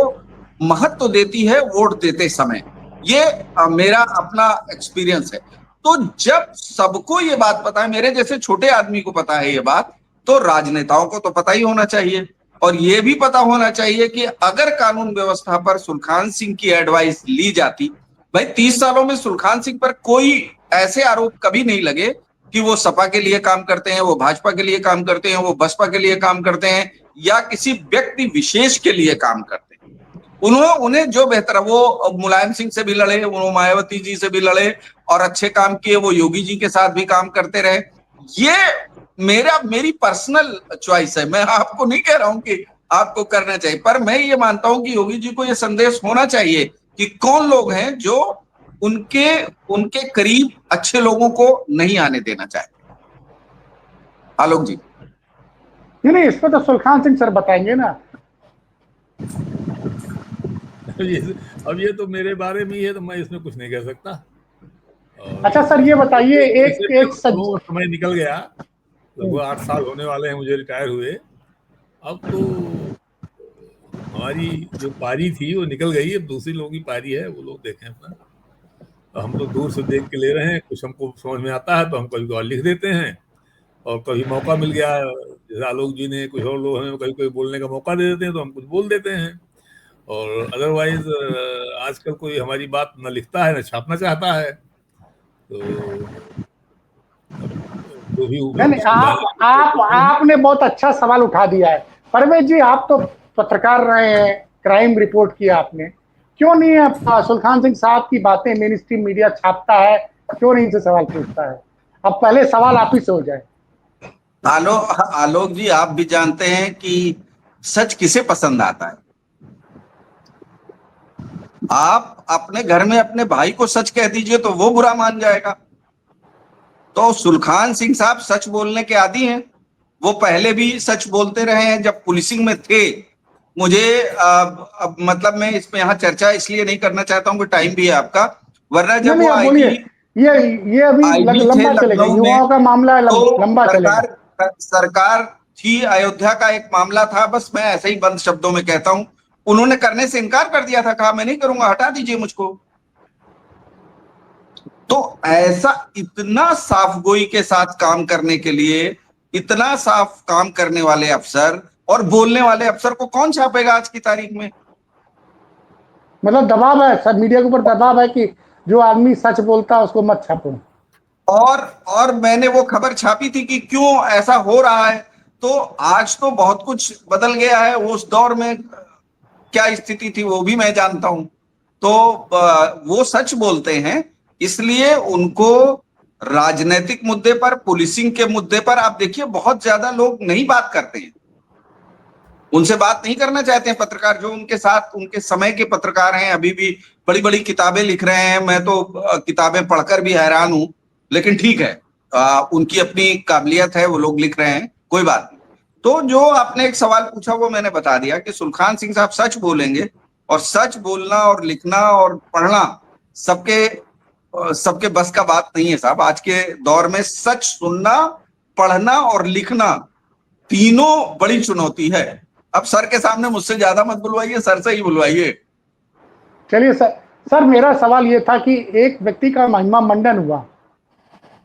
महत्व देती है वोट देते समय। ये मेरा अपना एक्सपीरियंस है। तो जब सबको ये बात पता है, मेरे जैसे छोटे आदमी को पता है ये बात, तो राजनेताओं को तो पता ही होना चाहिए। और ये भी पता होना चाहिए कि अगर कानून व्यवस्था पर सुलखान सिंह की एडवाइस ली जाती, भाई 30 सालों में सुलखान सिंह पर कोई ऐसे आरोप कभी नहीं लगे कि वो सपा के लिए काम करते हैं, वो भाजपा के लिए काम करते हैं, वो बसपा के लिए काम करते हैं, या किसी व्यक्ति विशेष के लिए काम करते हैं। उन्हें जो बेहतर है, वो मुलायम सिंह से भी लड़े, वो मायावती जी से भी लड़े और अच्छे काम किए, वो योगी जी के साथ भी काम करते रहे। ये मेरी पर्सनल चॉइस है, मैं आपको नहीं कह रहा हूं कि आपको करना चाहिए, पर मैं ये मानता हूं कि योगी जी को ये संदेश होना चाहिए कि कौन लोग हैं जो उनके उनके करीब अच्छे लोगों को नहीं आने देना चाहते। आलोक जी। नहीं, इस पर तो सुलखान सिंह सर बताएंगे ना। अब ये तो मेरे बारे में ही है, तो मैं इसमें कुछ नहीं कह सकता। और अच्छा सर, ये बताइए, वैसे एक भी एक सच। वो समय निकल गया। लगभग 8 साल होने वाले हैं मुझे रिटायर हुए। अब तो हमारी जो पारी थी वो निकल गई। अब दूसरी लोगों की पारी है, वो लोग देखें अपना। तो हम तो दूर से देख के ले रहे हैं। कुछ हमको समझ में आता है तो हम कभी कभी लिख देते हैं, और कभी मौका मिल गया, जैसे आलोक जी ने, कुछ और लोग हमें कभी कभी बोलने का मौका दे देते हैं तो हम कुछ बोल देते हैं। और अदरवाइज आजकल कोई हमारी बात न लिखता है न छापना चाहता है। तो जो भी नहीं, आपने बहुत अच्छा सवाल उठा दिया है परवेज जी। आप तो पत्रकार रहे हैं, क्राइम रिपोर्ट किया आपने, क्यों नहीं आप सुलखान सिंह साहब की बातें मेन स्ट्रीम मीडिया छापता है, क्यों नहीं इनसे सवाल पूछता है? अब पहले सवाल आप ही से हो जाए। आलोक जी, आप भी जानते हैं कि सच किसे पसंद आता है। आप अपने घर में अपने भाई को सच कह दीजिए तो वो बुरा मान जाएगा। तो सुलखान सिंह साहब सच बोलने के आदी हैं, वो पहले भी सच बोलते रहे हैं जब पुलिसिंग में थे। मुझे अब मतलब मैं इसमें यहाँ चर्चा इसलिए नहीं करना चाहता हूँ कि टाइम भी है आपका, वरना नहीं जब नहीं वो आप बोलिए, ये अभी आईबी थे लंबा चलेगा, लखनऊ में, युवाओं का मामला है, तो लंबा चलेगा। सरकार थी, अयोध्या का एक मामला था, बस मैं ऐसे ही बंद शब्दों में कहता हूं, उन्होंने करने से इनकार कर दिया था, कहा मैं नहीं करूंगा, हटा दीजिए मुझको। तो ऐसा इतना साफगोई के साथ काम करने के लिए, इतना साफ काम करने वाले अफसर और बोलने वाले अफसर को कौन छापेगा आज की तारीख में? मतलब दबाव है सर, मीडिया के ऊपर दबाव है कि जो आदमी सच बोलता है उसको मत छापो। और मैंने वो खबर छापी थी कि क्यों ऐसा हो रहा है। तो आज तो बहुत कुछ बदल गया है, उस दौर में क्या स्थिति थी वो भी मैं जानता हूं। तो वो सच बोलते हैं, इसलिए उनको राजनीतिक मुद्दे पर, पुलिसिंग के मुद्दे पर आप देखिए बहुत ज्यादा लोग नहीं बात करते हैं, उनसे बात नहीं करना चाहते हैं पत्रकार, जो उनके साथ उनके समय के पत्रकार हैं, अभी भी बड़ी बड़ी किताबें लिख रहे हैं। मैं तो किताबें पढ़कर भी हैरान हूं, लेकिन ठीक है, उनकी अपनी काबिलियत है, वो लोग लिख रहे हैं, कोई बात नहीं। तो जो आपने एक सवाल पूछा वो मैंने बता दिया कि सुलखान सिंह साहब सच बोलेंगे, और सच बोलना और लिखना और पढ़ना सबके बस का बात नहीं है साहब। आज के दौर में सच सुनना, पढ़ना और लिखना तीनों बड़ी चुनौती है। अब सर के सामने मुझसे ज्यादा मत बुलवाइए, सर से ही बुलवाइए। चलिए सर मेरा सवाल ये था कि एक व्यक्ति का महिमा मंडन हुआ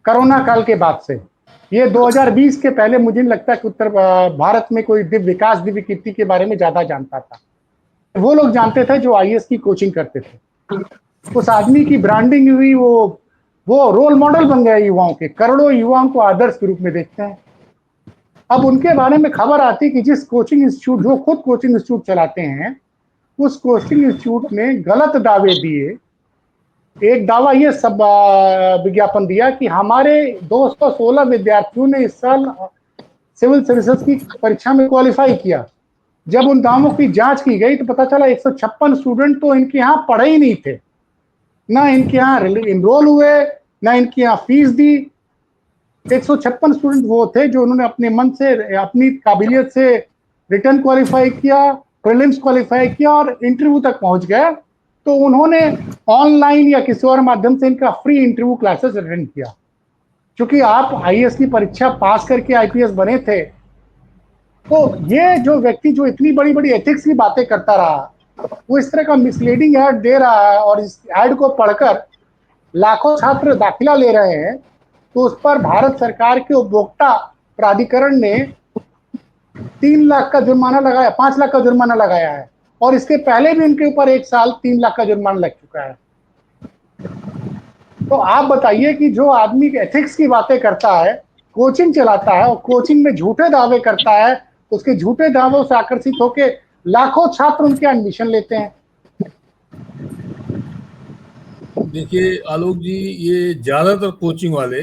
कोरोना काल के बाद से, ये 2020 के पहले मुझे नहीं लगता कि उत्तर भारत में कोई दिव्य कीर्ति के बारे में ज्यादा जानता था। वो लोग जानते थे जो आईएएस की कोचिंग करते थे। उस आदमी की ब्रांडिंग हुई, वो रोल मॉडल बन गया युवाओं के, करोड़ों युवाओं को आदर्श के रूप में देखते हैं। अब उनके बारे में खबर आती कि जिस कोचिंग इंस्टीट्यूट, जो खुद कोचिंग इंस्टीट्यूट चलाते हैं, उस कोचिंग इंस्टीट्यूट ने गलत दावे दिए। एक दावा ये सब विज्ञापन दिया कि हमारे 216 विद्यार्थियों ने इस साल सिविल सर्विसेज की परीक्षा में क्वालिफाई किया। जब उन दावों की जांच की गई तो पता चला 156 स्टूडेंट तो इनके यहाँ पढ़े ही नहीं थे, ना इनके यहाँ इनरोल हुए, ना इनके यहाँ फीस दी। 156 स्टूडेंट वो थे जो उन्होंने अपने मन से, अपनी काबिलियत से रिटर्न क्वालिफाई किया, प्रीलिम्स क्वालिफाई किया और इंटरव्यू तक पहुंच गए। तो उन्होंने ऑनलाइन या किसी और माध्यम से इनका फ्री इंटरव्यू क्लासेस अटेंड किया। क्योंकि आप आईएएस की परीक्षा पास करके आईपीएस बने थे, तो ये जो व्यक्ति जो इतनी बड़ी बड़ी एथिक्स की बातें करता रहा, वो इस तरह का मिसलीडिंग ऐड दे रहा है और इस ऐड को पढ़कर लाखों छात्र दाखिला ले रहे हैं। तो उस पर भारत सरकार के उपभोक्ता प्राधिकरण ने 3 लाख का जुर्माना लगाया, 5 लाख का जुर्माना लगाया है, और इसके पहले भी उनके ऊपर 1 साल 3 लाख का जुर्माना लग चुका है। तो आप बताइए कि जो आदमी एथिक्स की बातें करता है, कोचिंग चलाता है और कोचिंग में झूठे दावे करता है, उसके झूठे दावों से आकर्षित होकर लाखों छात्र उनके एडमिशन लेते हैं। देखिए आलोक जी, ये ज्यादातर कोचिंग वाले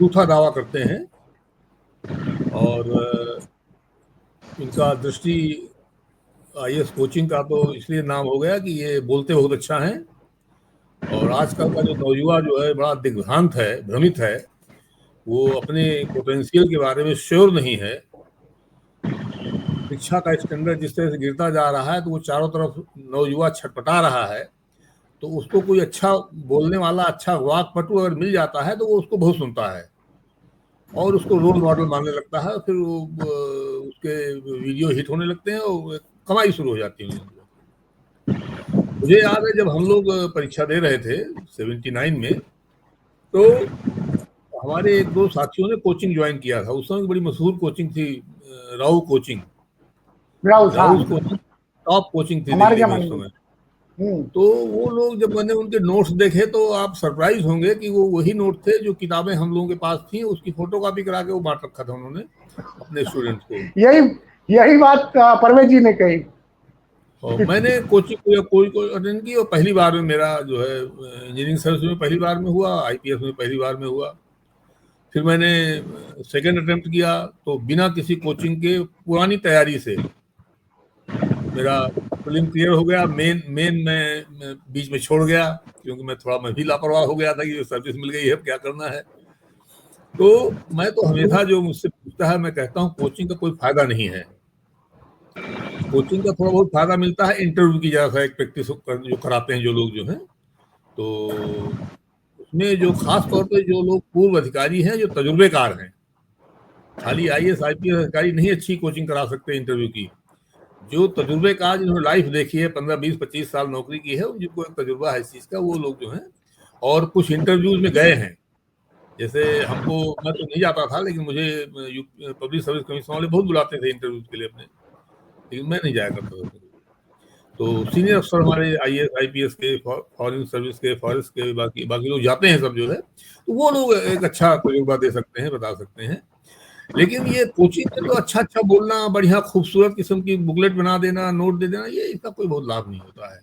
झूठा दावा करते हैं और इनका दृष्टि आईएएस कोचिंग का तो इसलिए नाम हो गया कि ये बोलते बहुत अच्छा है, और आजकल का जो नौजुवान जो है बड़ा दिग्भ्रांत है, भ्रमित है, वो अपने पोटेंशियल के बारे में श्योर नहीं है। शिक्षा का स्टैंडर्ड जिस तरह से गिरता जा रहा है तो वो चारों तरफ नौजुवा छटपटा रहा है। तो उसको कोई अच्छा बोलने वाला, अच्छा वाकपटु अगर मिल जाता है तो वो उसको बहुत सुनता है और उसको रोल मॉडल मानने लगता है। फिर वो उसके वीडियो हिट होने लगते हैं और कमाई शुरू हो जाती है। मुझे याद है जब हम लोग परीक्षा दे रहे थे 79 में, तो हमारे एक दो साथियों ने कोचिंग ज्वाइन किया था। उस समय बड़ी मशहूर कोचिंग थी, राउ कोचिंग। राउ कोचिंग टॉप कोचिंग थी दिल्ली में उस समय। तो वो लोग, जब मैंने उनके नोट्स देखे तो आप सरप्राइज होंगे कि वो वही नोट थे जो किताबें हम लोगों के पास थी, उसकी फोटोकॉपी करा के वो बांट रखा था उन्होंने अपने स्टूडेंट्स को। यही बात परवेज जी ने कही। और मैंने कोचिंग कोई अटेंड की और पहली बार में मेरा जो है इंजीनियरिंग सर्विस में पहली बार में हुआ, आईपीएस में पहली बार में हुआ। फिर मैंने सेकेंड अटेम्प्ट किया तो बिना किसी कोचिंग के पुरानी तैयारी से मेरा प्रीलिम क्लियर हो गया। मेन मैं बीच में छोड़ गया क्योंकि मैं भी लापरवाह हो गया था कि सर्विस मिल गई है, क्या करना है। तो मैं तो हमेशा जो मुझसे पूछता है मैं कहता हूँ कोचिंग का कोई फायदा नहीं है। कोचिंग का थोड़ा बहुत फायदा मिलता है इंटरव्यू की जैसा एक प्रैक्टिस जो कराते हैं जो लोग जो हैं, तो उसमें जो खास तौर पे जो लोग पूर्व अधिकारी हैं, जो तजुर्बेकार हैं, खाली IAS IPS अधिकारी नहीं अच्छी कोचिंग करा सकते इंटरव्यू की। जो तजुर्बेकार जिन्होंने लाइफ देखी है, 15, 20, 25 साल नौकरी की है, जिनको एक तजुर्बा है इस चीज का, वो लोग जो हैं और कुछ इंटरव्यूज में गए हैं। जैसे हमको, मैं तो नहीं जाता था, लेकिन मुझे पब्लिक सर्विस कमीशन वाले बहुत बुलाते थे इंटरव्यू के लिए अपने, लेकिन मैं नहीं जाया करता था। तो सीनियर अफसर हमारे IAS IPS के, फॉरेन सर्विस के, फॉरेस्ट के, बाकी लोग जाते हैं सब जो है, तो वो लोग एक अच्छा तजुर्बा दे सकते हैं, बता सकते हैं। लेकिन ये कोचिंग में तो अच्छा अच्छा बोलना, बढ़िया खूबसूरत किस्म की बुकलेट बना देना, नोट दे देना, ये इसका कोई बहुत लाभ नहीं होता है।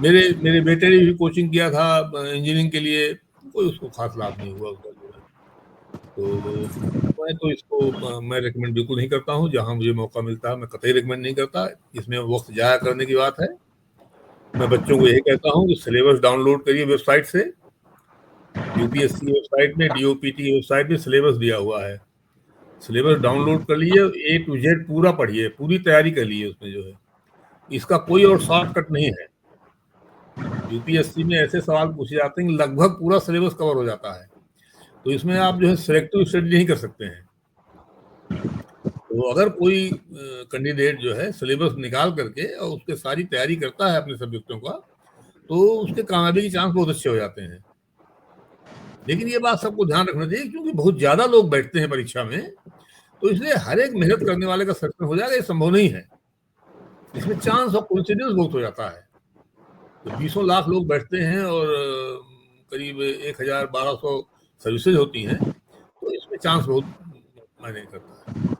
मेरे बेटे ने भी कोचिंग किया था इंजीनियरिंग के लिए, कोई उसको खास लाभ नहीं हुआ उसका जो है। तो मैं तो इसको मैं रिकमेंड बिल्कुल नहीं करता हूँ। जहाँ मुझे मौका मिलता है मैं कतई रिकमेंड नहीं करता, इसमें वक्त जाया करने की बात है। मैं बच्चों को यही कहता हूँ कि सिलेबस डाउनलोड करिए वेबसाइट से। UPSC वेबसाइट में, DOPT वेबसाइट में सिलेबस दिया हुआ है, सिलेबस डाउनलोड कर लीजिए, A to Z पूरा पढ़िए, पूरी तैयारी कर लीजिए उसमें जो है। इसका कोई और शॉर्टकट नहीं है। UPSC में ऐसे सवाल पूछे जाते हैं कि लगभग पूरा सिलेबस कवर हो जाता है, तो इसमें आप जो है सिलेक्टिव स्टडी नहीं कर सकते हैं। तो अगर कोई कैंडिडेट जो है सिलेबस निकाल करके और उसके सारी तैयारी करता है अपने सब्जेक्टों का, तो उसके कामयाबी के चांस बहुत अच्छे हो जाते हैं। लेकिन ये बात सबको ध्यान रखना चाहिए, क्योंकि बहुत ज्यादा लोग बैठते हैं परीक्षा में, तो इसलिए हर एक मेहनत करने वाले का सिलेक्शन हो जाएगा ये संभव नहीं है। इसमें चांस और कोइंसिडेंस बहुत हो जाता है। तो 20 लाख लोग बैठते हैं और करीब 1,1200 सर्विसेज होती हैं, तो इसमें चांस बहुत मायने करता है।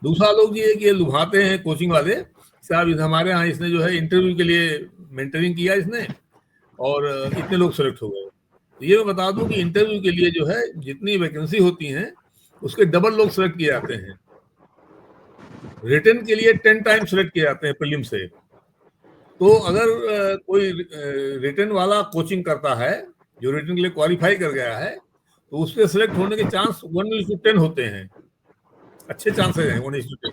दूसरा लोग ये कि ये लुभाते हैं कोचिंग वाले, साहब हमारे यहाँ इसने जो है इंटरव्यू के लिए मेंटरिंग किया इसने और इतने लोग सेलेक्ट हो गए। तो ये मैं बता दूं कि इंटरव्यू के लिए जो है जितनी वैकेंसी होती हैं उसके डबल लोग सेलेक्ट किए जाते हैं। रिटन के लिए 10 टाइम सेलेक्ट किए जाते हैं प्रीलिम से। तो अगर कोई रिटन वाला कोचिंग करता है, जो रिटन के लिए क्वालिफाई कर गया है, तो उसके सेलेक्ट होने के चांस 1:10 होते हैं, अच्छे चांसेस हैं 1:10।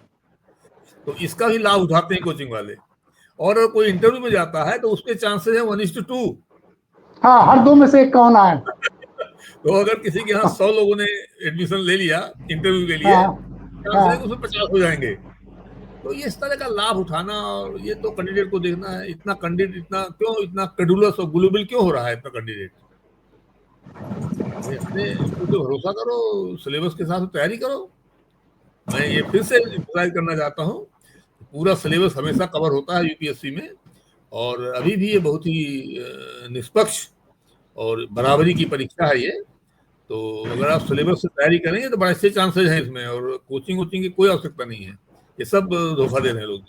तो इसका भी लाभ उठाते हैं कोचिंग वाले। और अगर कोई इंटरव्यू में जाता है तो उसके चांसेस हैं 1:2। हाँ, हर दो में से एक का होना है। तो अगर किसी के यहाँ 100 लोगों ने एडमिशन ले लिया इंटरव्यू के लिए, चांसेस है उसमें 50 हो जाएंगे। तो ये इस तरह का लाभ उठाना, और ये तो कैंडिडेट को देखना है, इतना कैंडिडेट इतना क्रेडुलस और गुलेबल क्यों हो रहा है इतना कैंडिडेट। अपने पे भरोसा करो, सिलेबस के साथ तैयारी करो। मैं ये फिर से एम्फसाइज करना चाहता हूँ, पूरा सिलेबस हमेशा कवर होता है UPSC में, और अभी भी ये बहुत ही निष्पक्ष और बराबरी की परीक्षा है ये। तो अगर आप सिलेबस से तैयारी करेंगे तो बड़े अच्छे चांसेस हैं इसमें, और कोचिंग की कोई आवश्यकता नहीं है। ये सब धोखा दे रहे हैं लोग।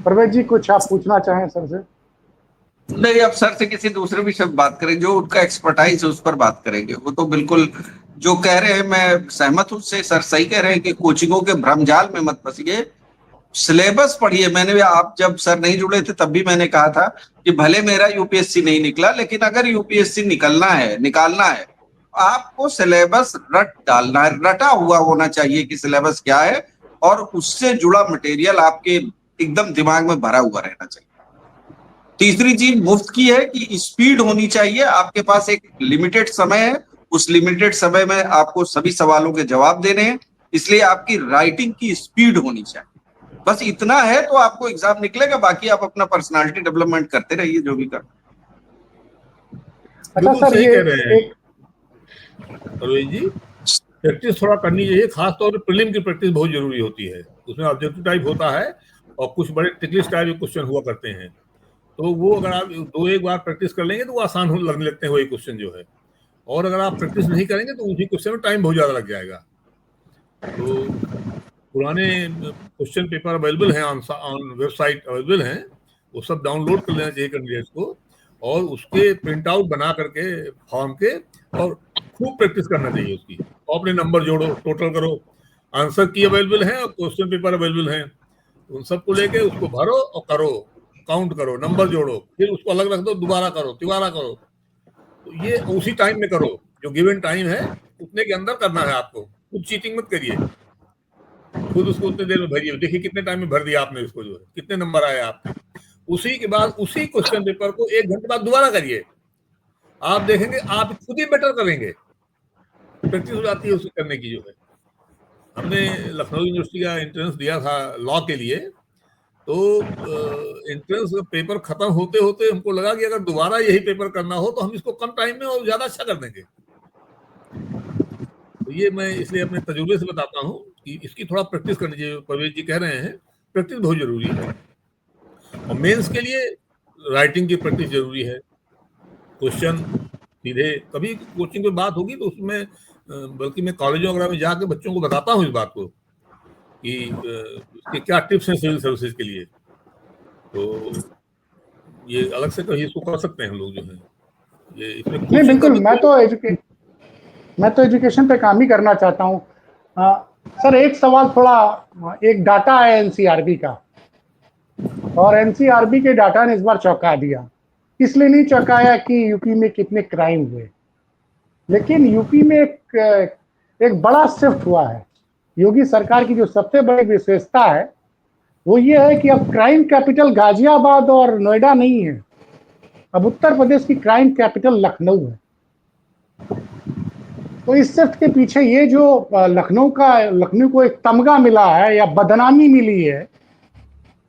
परवेज जी, कुछ आप पूछना चाहें सर से? नहीं, अब सर से किसी दूसरे विषय पर बात करें, जो उनका एक्सपर्टाइज है उस पर बात करेंगे। वो तो बिल्कुल जो कह रहे हैं मैं सहमत हूं उससे। सर सही कह रहे हैं कि कोचिंगों के भ्रमजाल में मत फंसिए, सिलेबस पढ़िए। मैंने भी, आप जब सर नहीं जुड़े थे तब भी मैंने कहा था कि भले मेरा UPSC नहीं निकला, लेकिन अगर UPSC निकालना है आपको सिलेबस रट डालना है, रटा हुआ होना चाहिए कि सिलेबस क्या है, और उससे जुड़ा मटेरियल आपके एकदम दिमाग में भरा हुआ रहना चाहिए। तीसरी चीज मुफ्त की है कि स्पीड होनी चाहिए। आपके पास एक लिमिटेड समय है, उस लिमिटेड समय में आपको सभी सवालों के जवाब देने हैं, इसलिए आपकी राइटिंग की स्पीड होनी चाहिए। बस इतना है तो आपको एग्जाम निकलेगा। बाकी आप अपना पर्सनालिटी डेवलपमेंट करते रहिए, जो भी करना। अच्छा सर, ये एक जी प्रैक्टिस थोड़ा करनी चाहिए, खासतौर पर प्रीलिम की प्रैक्टिस बहुत जरूरी होती है। उसमें ऑब्जेक्टिव टाइप होता है और कुछ बड़े टिकलिश टाइप के क्वेश्चन हुआ करते हैं, तो वो अगर आप 2-1 बार प्रैक्टिस कर लेंगे तो वो आसान लगने लगते हैं वही क्वेश्चन जो है। और अगर आप प्रैक्टिस नहीं करेंगे तो उसी क्वेश्चन में टाइम बहुत ज्यादा लग जाएगा। तो पुराने क्वेश्चन पेपर अवेलेबल हैं, ऑन वेबसाइट अवेलेबल हैं, वो सब डाउनलोड कर लेना चाहिए कैंडिडेट्स को, और उसके प्रिंट आउट बना करके फॉर्म के, और खूब प्रैक्टिस करना चाहिए उसकी। अपने नंबर जोड़ो, टोटल करो, आंसर की अवेलेबल है और क्वेश्चन पेपर अवेलेबल है, उन सबको लेके उसको भरो और करो, काउंट करो, नंबर जोड़ो, फिर उसको अलग रख दो, दोबारा करो, तिबारा करो। तो ये उसी टाइम में करो, जो गिवन टाइम है उतने के अंदर करना है आपको। खुद चीटिंग मत करिए, खुद उसको उतने देर में भरिए। देखिए कितने टाइम में भर दिया आपने उसको, जो है कितने नंबर आए आपके। उसी के बाद उसी क्वेश्चन पेपर को 1 घंटे बाद दोबारा करिए, आप देखेंगे आप खुद ही बेटर करेंगे। प्रैक्टिस हो जाती है उसे करने की। जो है हमने लखनऊ यूनिवर्सिटी का एंट्रेंस दिया था लॉ के लिए, तो एंट्रेंस पेपर खत्म होते होते हमको लगा कि अगर दोबारा यही पेपर करना हो तो हम इसको कम टाइम में और ज्यादा अच्छा कर देंगे। तो ये मैं इसलिए अपने तजुर्बे से बताता हूँ कि इसकी थोड़ा प्रैक्टिस करनी चाहिए। परवेज जी कह रहे हैं प्रैक्टिस बहुत जरूरी है, और मेंस के लिए राइटिंग की प्रैक्टिस जरूरी है। क्वेश्चन सीधे, कभी कोचिंग पे बात होगी तो उसमें बल्कि मैं कॉलेजों वगैरह में जाके बच्चों को बताता हूँ इस बात को कि इसके क्या टिप्स हैं सिविल सर्विसेज के लिए। तो ये अलग से कहीं इसको कर सकते हैं हम लोग, जो है ये इसमें नहीं बिल्कुल, मैं तो एजुकेशन पे काम ही करना चाहता हूँ। सर एक सवाल, थोड़ा एक डाटा है एनसीआरबी का, और एनसीआरबी के डाटा ने इस बार चौंका दिया। इसलिए नहीं चौंकाया कि यूपी में कितने क्राइम हुए, लेकिन यूपी में एक बड़ा शिफ्ट हुआ है। योगी सरकार की जो सबसे बड़ी विशेषता है वो ये है कि अब क्राइम कैपिटल गाजियाबाद और नोएडा नहीं है, अब उत्तर प्रदेश की क्राइम कैपिटल लखनऊ है। तो इस शिफ्ट के पीछे ये जो लखनऊ को एक तमगा मिला है या बदनामी मिली है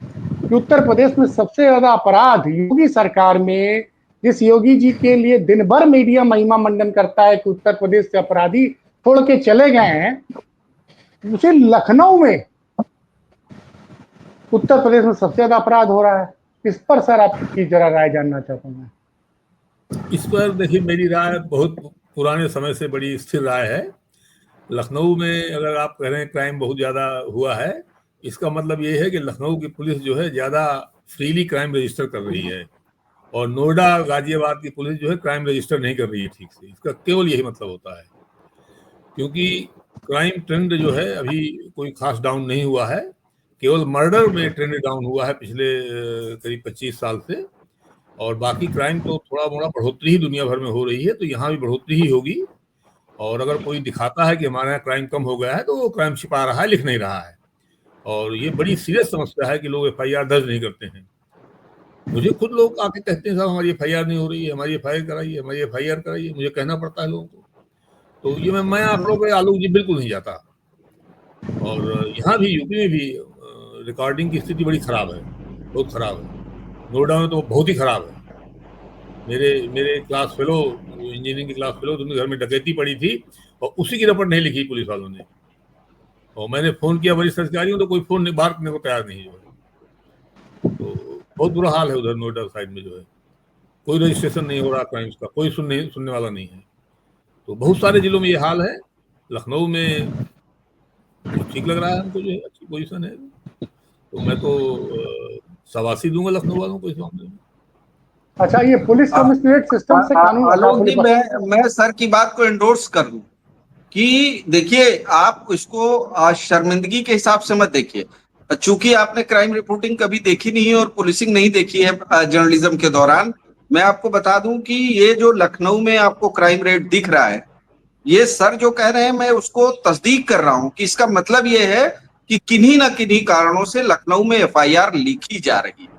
कि उत्तर प्रदेश में सबसे ज्यादा अपराध योगी सरकार में, जिस योगी जी के लिए दिन भर मीडिया महिमा मंडन करता है कि उत्तर प्रदेश से अपराधी छोड़ के चले गए हैं, उसे लखनऊ में उत्तर प्रदेश में सबसे ज्यादा अपराध हो रहा है। इस पर सर आपकी जरा राय जानना चाहता हूँ मैं। इस पर देखिए मेरी राय बहुत पुराने समय से बड़ी स्थिर राय है। लखनऊ में अगर आप कह रहे हैं क्राइम बहुत ज्यादा हुआ है, इसका मतलब ये है कि लखनऊ की पुलिस जो है ज्यादा फ्रीली क्राइम रजिस्टर कर रही है, और नोएडा गाजियाबाद की पुलिस जो है क्राइम रजिस्टर नहीं कर रही है ठीक से। इसका केवल यही मतलब होता है, क्योंकि क्राइम ट्रेंड जो है अभी कोई खास डाउन नहीं हुआ है, केवल मर्डर में ट्रेंड डाउन हुआ है पिछले करीब 25 साल से, और बाकी क्राइम तो थोड़ा मोड़ा बढ़ोतरी ही दुनिया भर में हो रही है, तो यहाँ भी बढ़ोतरी ही होगी। और अगर कोई दिखाता है कि हमारे यहाँ क्राइम कम हो गया है तो वो क्राइम छिपा रहा है, लिख नहीं रहा है। और ये बड़ी सीरियस समस्या है कि लोग एफआईआर दर्ज नहीं करते हैं। मुझे खुद लोग आके कहते हैं साहब हमारी एफआईआर नहीं हो रही है, हमारी एफआईआर कराइए, हमारी एफआईआर कराइए, मुझे कहना पड़ता है लोगों को। तो ये मैं आप लोग पे आलोक जी बिल्कुल नहीं जाता। और यहाँ भी यूपी में भी रिकॉर्डिंग की स्थिति बड़ी खराब है, बहुत खराब है। नोएडा में तो बहुत ही खराब है। मेरे क्लास फेलो, इंजीनियरिंग की क्लास फेलो, उनके घर में डकैती पड़ी थी और उसी की रिपोर्ट नहीं लिखी पुलिस वालों ने। और मैंने फोन किया वरिष्ठ अधिकारियों, तो कोई फोन नहीं, बात करने को तैयार नहीं जो है। तो बहुत बुरा हाल है उधर नोएडा साइड में, जो है कोई रजिस्ट्रेशन नहीं हो रहा क्राइम्स का, कोई सुनने वाला नहीं है। तो बहुत सारे जिलों में ये हाल है। लखनऊ में ठीक लग रहा है हमको, जो है अच्छी पोजीशन है। तो मैं तो शाबाशी दूंगा लखनऊ वालों को इस मामले में। अच्छा, ये पुलिस कमिश्नरेट सिस्टम से कानून आलोक जी, मैं सर की बात को एंडोर्स कर दूं कि देखिए आप इसको शर्मिंदगी के हिसाब से मत देखिए। चूंकि आपने क्राइम रिपोर्टिंग कभी देखी नहीं है और पुलिसिंग नहीं देखी है जर्नलिज्म के दौरान, मैं आपको बता दूं कि ये जो लखनऊ में आपको क्राइम रेट दिख रहा है, ये सर जो कह रहे हैं मैं उसको तस्दीक कर रहा हूं कि इसका मतलब ये है कि किन्हीं ना किन्हीं कारणों से लखनऊ में एफआईआर लिखी जा रही है।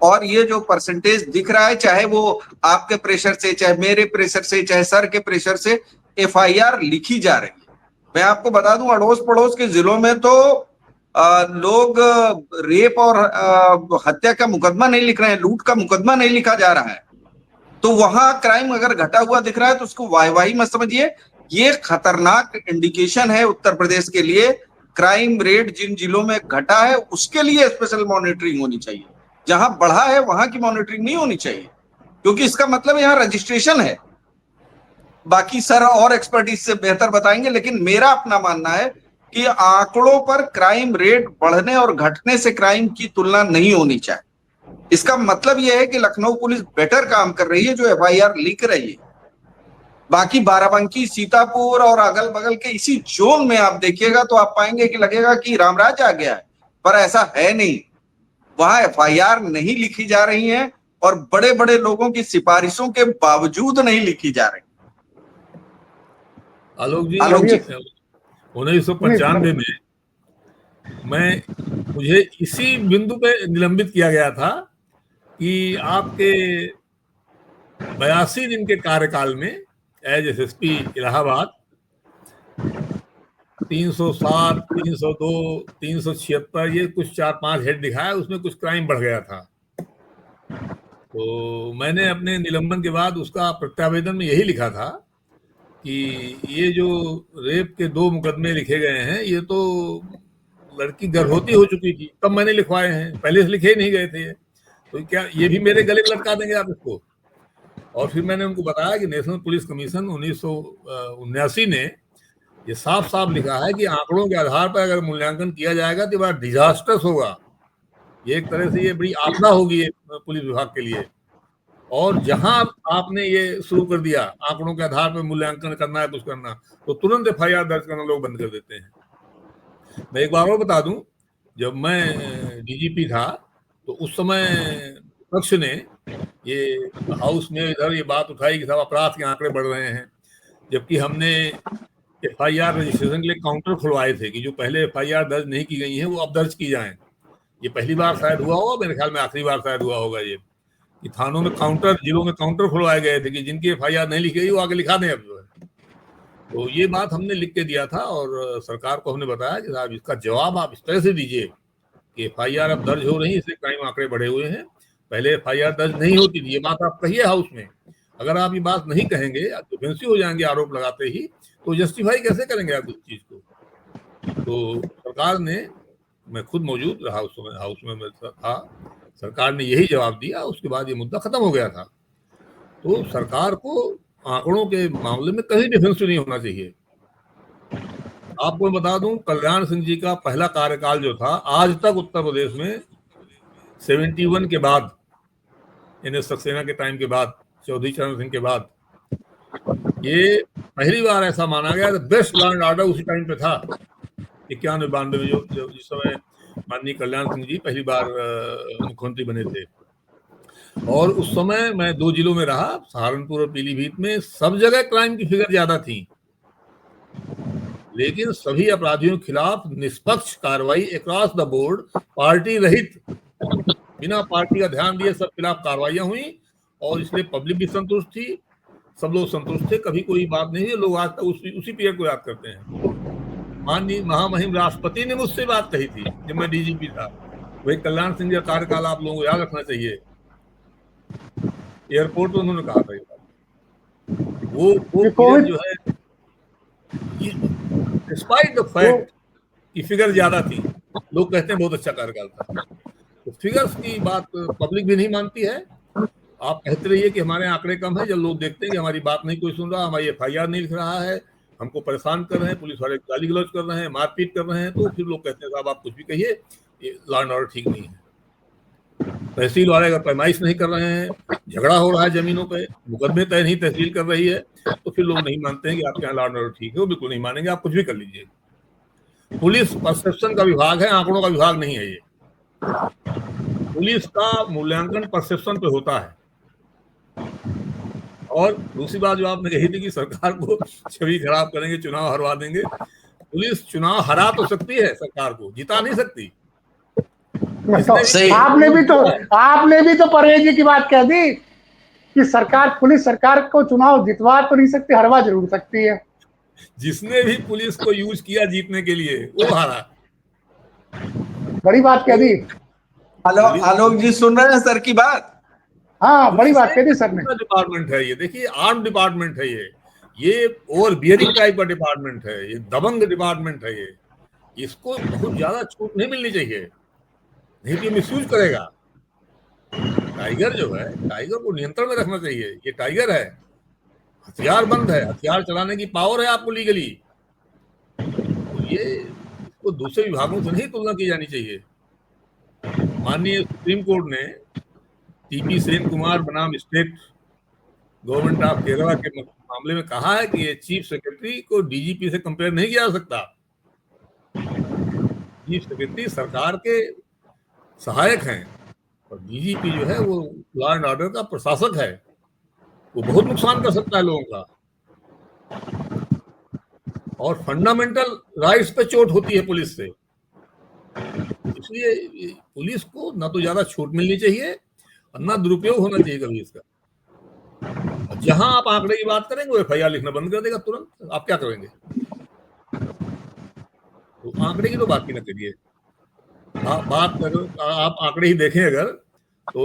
और ये जो परसेंटेज दिख रहा है, चाहे वो आपके प्रेशर से, चाहे मेरे प्रेशर से, चाहे सर के प्रेशर से, एफआईआर लिखी जा रही है। मैं आपको बता दूं अड़ोस पड़ोस के जिलों में तो लोग रेप और हत्या का मुकदमा नहीं लिख रहे हैं, लूट का मुकदमा नहीं लिखा जा रहा है। तो वहां क्राइम अगर घटा हुआ दिख रहा है तो उसको वाहवाही मत समझिए, ये खतरनाक इंडिकेशन है उत्तर प्रदेश के लिए। क्राइम रेट जिन जिलों में घटा है उसके लिए स्पेशल मॉनिटरिंग होनी चाहिए, जहां बढ़ा है वहां की मॉनिटरिंग नहीं होनी चाहिए, क्योंकि इसका मतलब यहां रजिस्ट्रेशन है। बाकी सर और एक्सपर्टीज से बेहतर बताएंगे, लेकिन मेरा अपना मानना है कि आंकड़ों पर क्राइम रेट बढ़ने और घटने से क्राइम की तुलना नहीं होनी चाहिए। इसका मतलब यह है कि लखनऊ पुलिस बेटर काम कर रही है जो एफआईआर लिख रही है। बाकी बाराबंकी, सीतापुर और अगल बगल के इसी जोन में आप देखिएगा तो आप पाएंगे कि लगेगा कि रामराज आ गया है, पर ऐसा है नहीं। वहां एफआईआर नहीं लिखी जा रही है और बड़े बड़े लोगों की सिफारिशों के बावजूद नहीं लिखी जा रही। आलोक जी, आलोक जी, 1995 में मुझे इसी बिंदु पे निलंबित किया गया था कि आपके 82 दिन के कार्यकाल में एज एसएसपी इलाहाबाद 307, 302, 376 ये कुछ 4-5 हेड दिखाया, उसमें कुछ क्राइम बढ़ गया था। तो मैंने अपने निलंबन के बाद उसका प्रत्यावेदन में यही लिखा था कि ये जो रेप के 2 मुकदमे लिखे गए हैं, ये तो लड़की गर्भवती हो चुकी थी तब मैंने लिखवाए हैं, पहले से लिखे ही नहीं गए थे। तो क्या ये भी मेरे गले में लटका देंगे आप इसको? और फिर मैंने उनको बताया कि नेशनल पुलिस कमीशन 1979 ने ये साफ साफ लिखा है कि आंकड़ों के आधार पर अगर मूल्यांकन किया जाएगा तो बड़ा डिजास्टर्स होगा, ये एक तरह से ये बड़ी आपदा होगी ये पुलिस विभाग के लिए। और जहां आपने ये शुरू कर दिया आंकड़ों के आधार पर मूल्यांकन करना है, कुछ करना, तो तुरंत एफआईआर दर्ज करना लोग बंद कर देते हैं। मैं एक बार और बता दूं, जब मैं डीजीपी था तो उस समय विपक्ष ने ये हाउस में इधर ये बात उठाई कि साहब अपराध के आंकड़े बढ़ रहे हैं, जबकि हमने एफआईआर रजिस्ट्रेशन के लिए काउंटर खुलवाए थे कि जो पहले एफआईआर दर्ज नहीं की गई हैं वो अब दर्ज की जाएं। ये पहली बार शायद हुआ होगा, मेरे ख्याल में आखिरी बार शायद हुआ होगा ये, कि थानों में काउंटर, जिलों में काउंटर खुलवाए गए थे कि जिनकी एफआईआर नहीं लिखी गई वो आगे लिखा दें अब जो है। तो ये बात हमने लिख के दिया था और सरकार को हमने बताया कि साहब इसका जवाब आप इस तरह से दीजिए कि एफआईआर अब दर्ज हो रही है, इससे क्राइम आंकड़े बढ़े हुए हैं, पहले एफआईआर दर्ज नहीं होती थी। ये बात आप कहिए हाउस में। अगर आप ये बात नहीं कहेंगे, डिफेंसिव हो जाएंगे आरोप लगाते ही, तो जस्टिफाई कैसे करेंगे आप इस चीज को? तो सरकार ने, मैं खुद मौजूद रहा उस समय, हाउस में मैं था, सरकार ने यही जवाब दिया, उसके बाद ये मुद्दा खत्म हो गया था। तो सरकार को आंकड़ों के मामले में कहीं डिफेंसिव नहीं होना चाहिए। आपको मैं बता दूं, कल्याण सिंह जी का पहला कार्यकाल जो था, आज तक उत्तर प्रदेश में 71 के बाद, एनएस सक्सेना के टाइम के बाद, चौधरी चरण सिंह के बाद, ये पहली बार ऐसा माना गया कि बेस्ट लॉ एंड ऑर्डर उसी टाइम पे था, 91-92 में, जो जिस समय माननीय कल्याण सिंह जी पहली बार मुख्यमंत्री बने थे। और उस समय मैं 2 जिलों में रहा, सहारनपुर और पीलीभीत में। सब जगह क्राइम की फिगर ज्यादा थी, लेकिन सभी अपराधियों के खिलाफ निष्पक्ष कार्रवाई अक्रॉस द बोर्ड, पार्टी रहित, बिना पार्टी का ध्यान दिए सब खिलाफ कार्रवाइयां हुई, और इसलिए पब्लिक भी संतुष्ट थी, सब लोग संतुष्ट थे, कभी कोई बात नहीं है। लोग आज तक उसी पीरियड को याद करते हैं। माननीय महामहिम राष्ट्रपति ने मुझसे बात कही थी जब मैं डीजीपी था, वही कल्याण सिंह जी का कार्यकाल आप लोगों को याद रखना चाहिए। एयरपोर्ट पर उन्होंने कहा था ये बात। वो पीरियड जो है, डिस्पाइट द फैक्ट कि फिगर ज्यादा थी, लोग कहते हैं बहुत अच्छा कार्यकाल था। तो फिगर्स की बात पब्लिक भी नहीं मानती है। आप कहते रहिए कि हमारे आंकड़े कम है, जब लोग देखते हैं कि हमारी बात नहीं कोई सुन रहा, हमारी एफआईआर नहीं लिख रहा है, हमको परेशान कर रहे हैं, पुलिस वाले गाली गलौज कर रहे हैं, मारपीट कर रहे हैं, तो फिर लोग कहते हैं साहब आप कुछ भी कहिए, ये लॉ एंड ऑर्डर ठीक नहीं है। तहसील वाले अगर पैमाइश नहीं कर रहे हैं, झगड़ा हो रहा है जमीनों पे, मुकदमे तय नहीं तहसील कर रही है, तो फिर लोग नहीं मानते हैं कि आपके यहाँ लॉ एंड ऑर्डर ठीक है। वो बिल्कुल नहीं मानेंगे, आप कुछ भी कर लीजिए। पुलिस परसेप्शन का विभाग है, आंकड़ों का विभाग नहीं है ये। पुलिस का मूल्यांकन परसेप्शन पे होता है। और दूसरी बात जो आपने कही थी कि सरकार को छवि खराब करेंगे, चुनाव हरवा देंगे, पुलिस चुनाव हरा तो सकती है, सरकार को जिता नहीं सकती। आपने भी तो परवेज जी की बात कह दी कि सरकार, पुलिस सरकार को चुनाव जितवा तो नहीं सकती, हरवा जरूर सकती है। जिसने भी पुलिस को यूज किया जीतने के लिए वो हारा। बड़ी बात कह दी। आलोक जी सुन रहे हैं सर की बात? हाँ, बड़ी बात कह दी सर ने। डिपार्टमेंट है ये, देखिए आर्म डिपार्टमेंट है ये ओवर बियरिंग टाइप का डिपार्टमेंट है, ये दबंग डिपार्टमेंट है ये। इसको बहुत ज्यादा छूट नहीं मिलनी चाहिए, नहीं तो मिसयूज करेगा। टाइगर जो है, टाइगर को नियंत्रण में रखना चाहिए। ये टाइगर है, हथियार बंद है, हथियार चलाने की पावर है आपको लीगली। तो ये इसको दूसरे विभागों से नहीं तुलना की जानी चाहिए। माननीय सुप्रीम कोर्ट ने टीपी सेन कुमार बनाम स्टेट गवर्नमेंट ऑफ केरला के मामले में कहा है कि ये चीफ सेक्रेटरी को डीजीपी से कंपेयर नहीं किया जा सकता। चीफ सेक्रेटरी सरकार के सहायक हैं, और डीजीपी जो है वो लॉ एंड ऑर्डर का प्रशासक है, वो बहुत नुकसान कर सकता है लोगों का, और फंडामेंटल राइट्स पे चोट होती है पुलिस से। इसलिए पुलिस को ना तो ज्यादा छूट मिलनी चाहिए और ना दुरुपयोग होना चाहिए कभी इसका। जहां आप आंकड़े की बात करेंगे वो एफआईआर लिखना बंद कर देगा तुरंत। आप क्या करेंगे? तो आंकड़े की तो बात ही ना करिए। आप बात करो, आप आंकड़े ही देखें अगर, तो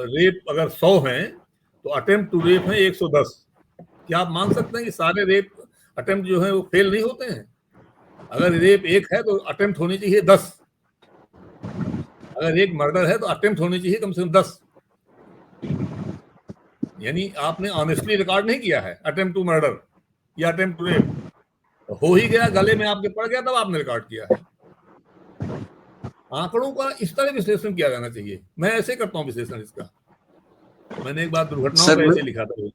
रेप अगर 100 हैं तो अटेम्प्ट टू रेप है 110। क्या आप मान सकते हैं कि सारे रेप अटेम्प्ट जो है वो फेल नहीं होते हैं? अगर रेप 1 है तो अटेम्प्ट होनी चाहिए 10। अगर एक मर्डर है तो अटेम्प्ट होने चाहिए कम से कम 10। यानी आपने ऑनेस्टली रिकॉर्ड नहीं किया है अटेम्प्ट टू मर्डर या अटेम्प्ट टू रेप। हो ही गया, गले में आपके पड़ गया, तब आपने रिकॉर्ड किया है। आंकड़ों का इस तरह विश्लेषण किया जाना चाहिए। मैं ऐसे करता हूँ विश्लेषण इसका। मैंने एक बार दुर्घटनाओं पे ऐसे लिखा था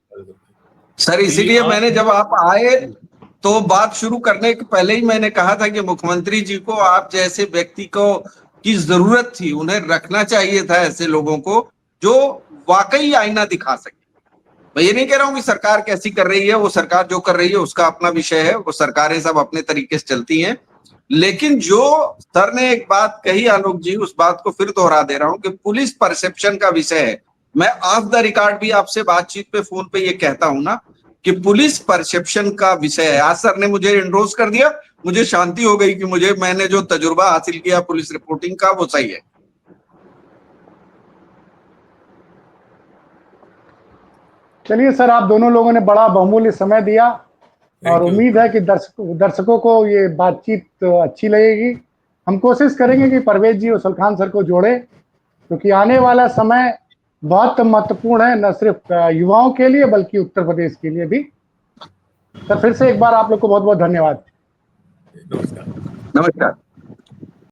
सर, इसीलिए मैंने जब आप आए तो बात शुरू करने के पहले ही मैंने कहा था कि मुख्यमंत्री जी को आप जैसे व्यक्ति को की जरूरत थी, उन्हें रखना चाहिए था ऐसे लोगों को जो वाकई आईना दिखा सके। मैं ये नहीं कह रहा हूं कि सरकार कैसी कर रही है, वो सरकार जो कर रही है उसका अपना विषय है, वो सरकारें सब अपने तरीके से चलती हैं। लेकिन जो सर ने एक बात कही आलोक जी, उस बात को फिर दोहरा दे रहा हूं कि पुलिस परसेप्शन का विषय है। मैं ऑफ द रिकॉर्ड भी आपसे बातचीत पे फोन पे ये कहता हूं ना कि पुलिस परसेप्शन का विषय है। आज सर ने मुझे एंडोर्स कर दिया, मुझे शांति हो गई कि मैंने जो तजुर्बा हासिल किया पुलिस रिपोर्टिंग का वो सही है। चलिए सर, आप दोनों लोगों ने बड़ा बहुमूल्य समय दिया और उम्मीद है कि दर्शकों को ये बातचीत अच्छी लगेगी। हम कोशिश करेंगे कि परवेज जी और सलखान सर को जोड़े, क्योंकि आने वाला समय बहुत महत्वपूर्ण है, न सिर्फ युवाओं के लिए बल्कि उत्तर प्रदेश के लिए भी। सर, फिर से एक बार आप लोग को बहुत बहुत धन्यवाद। नमस्कार। नमस्कार।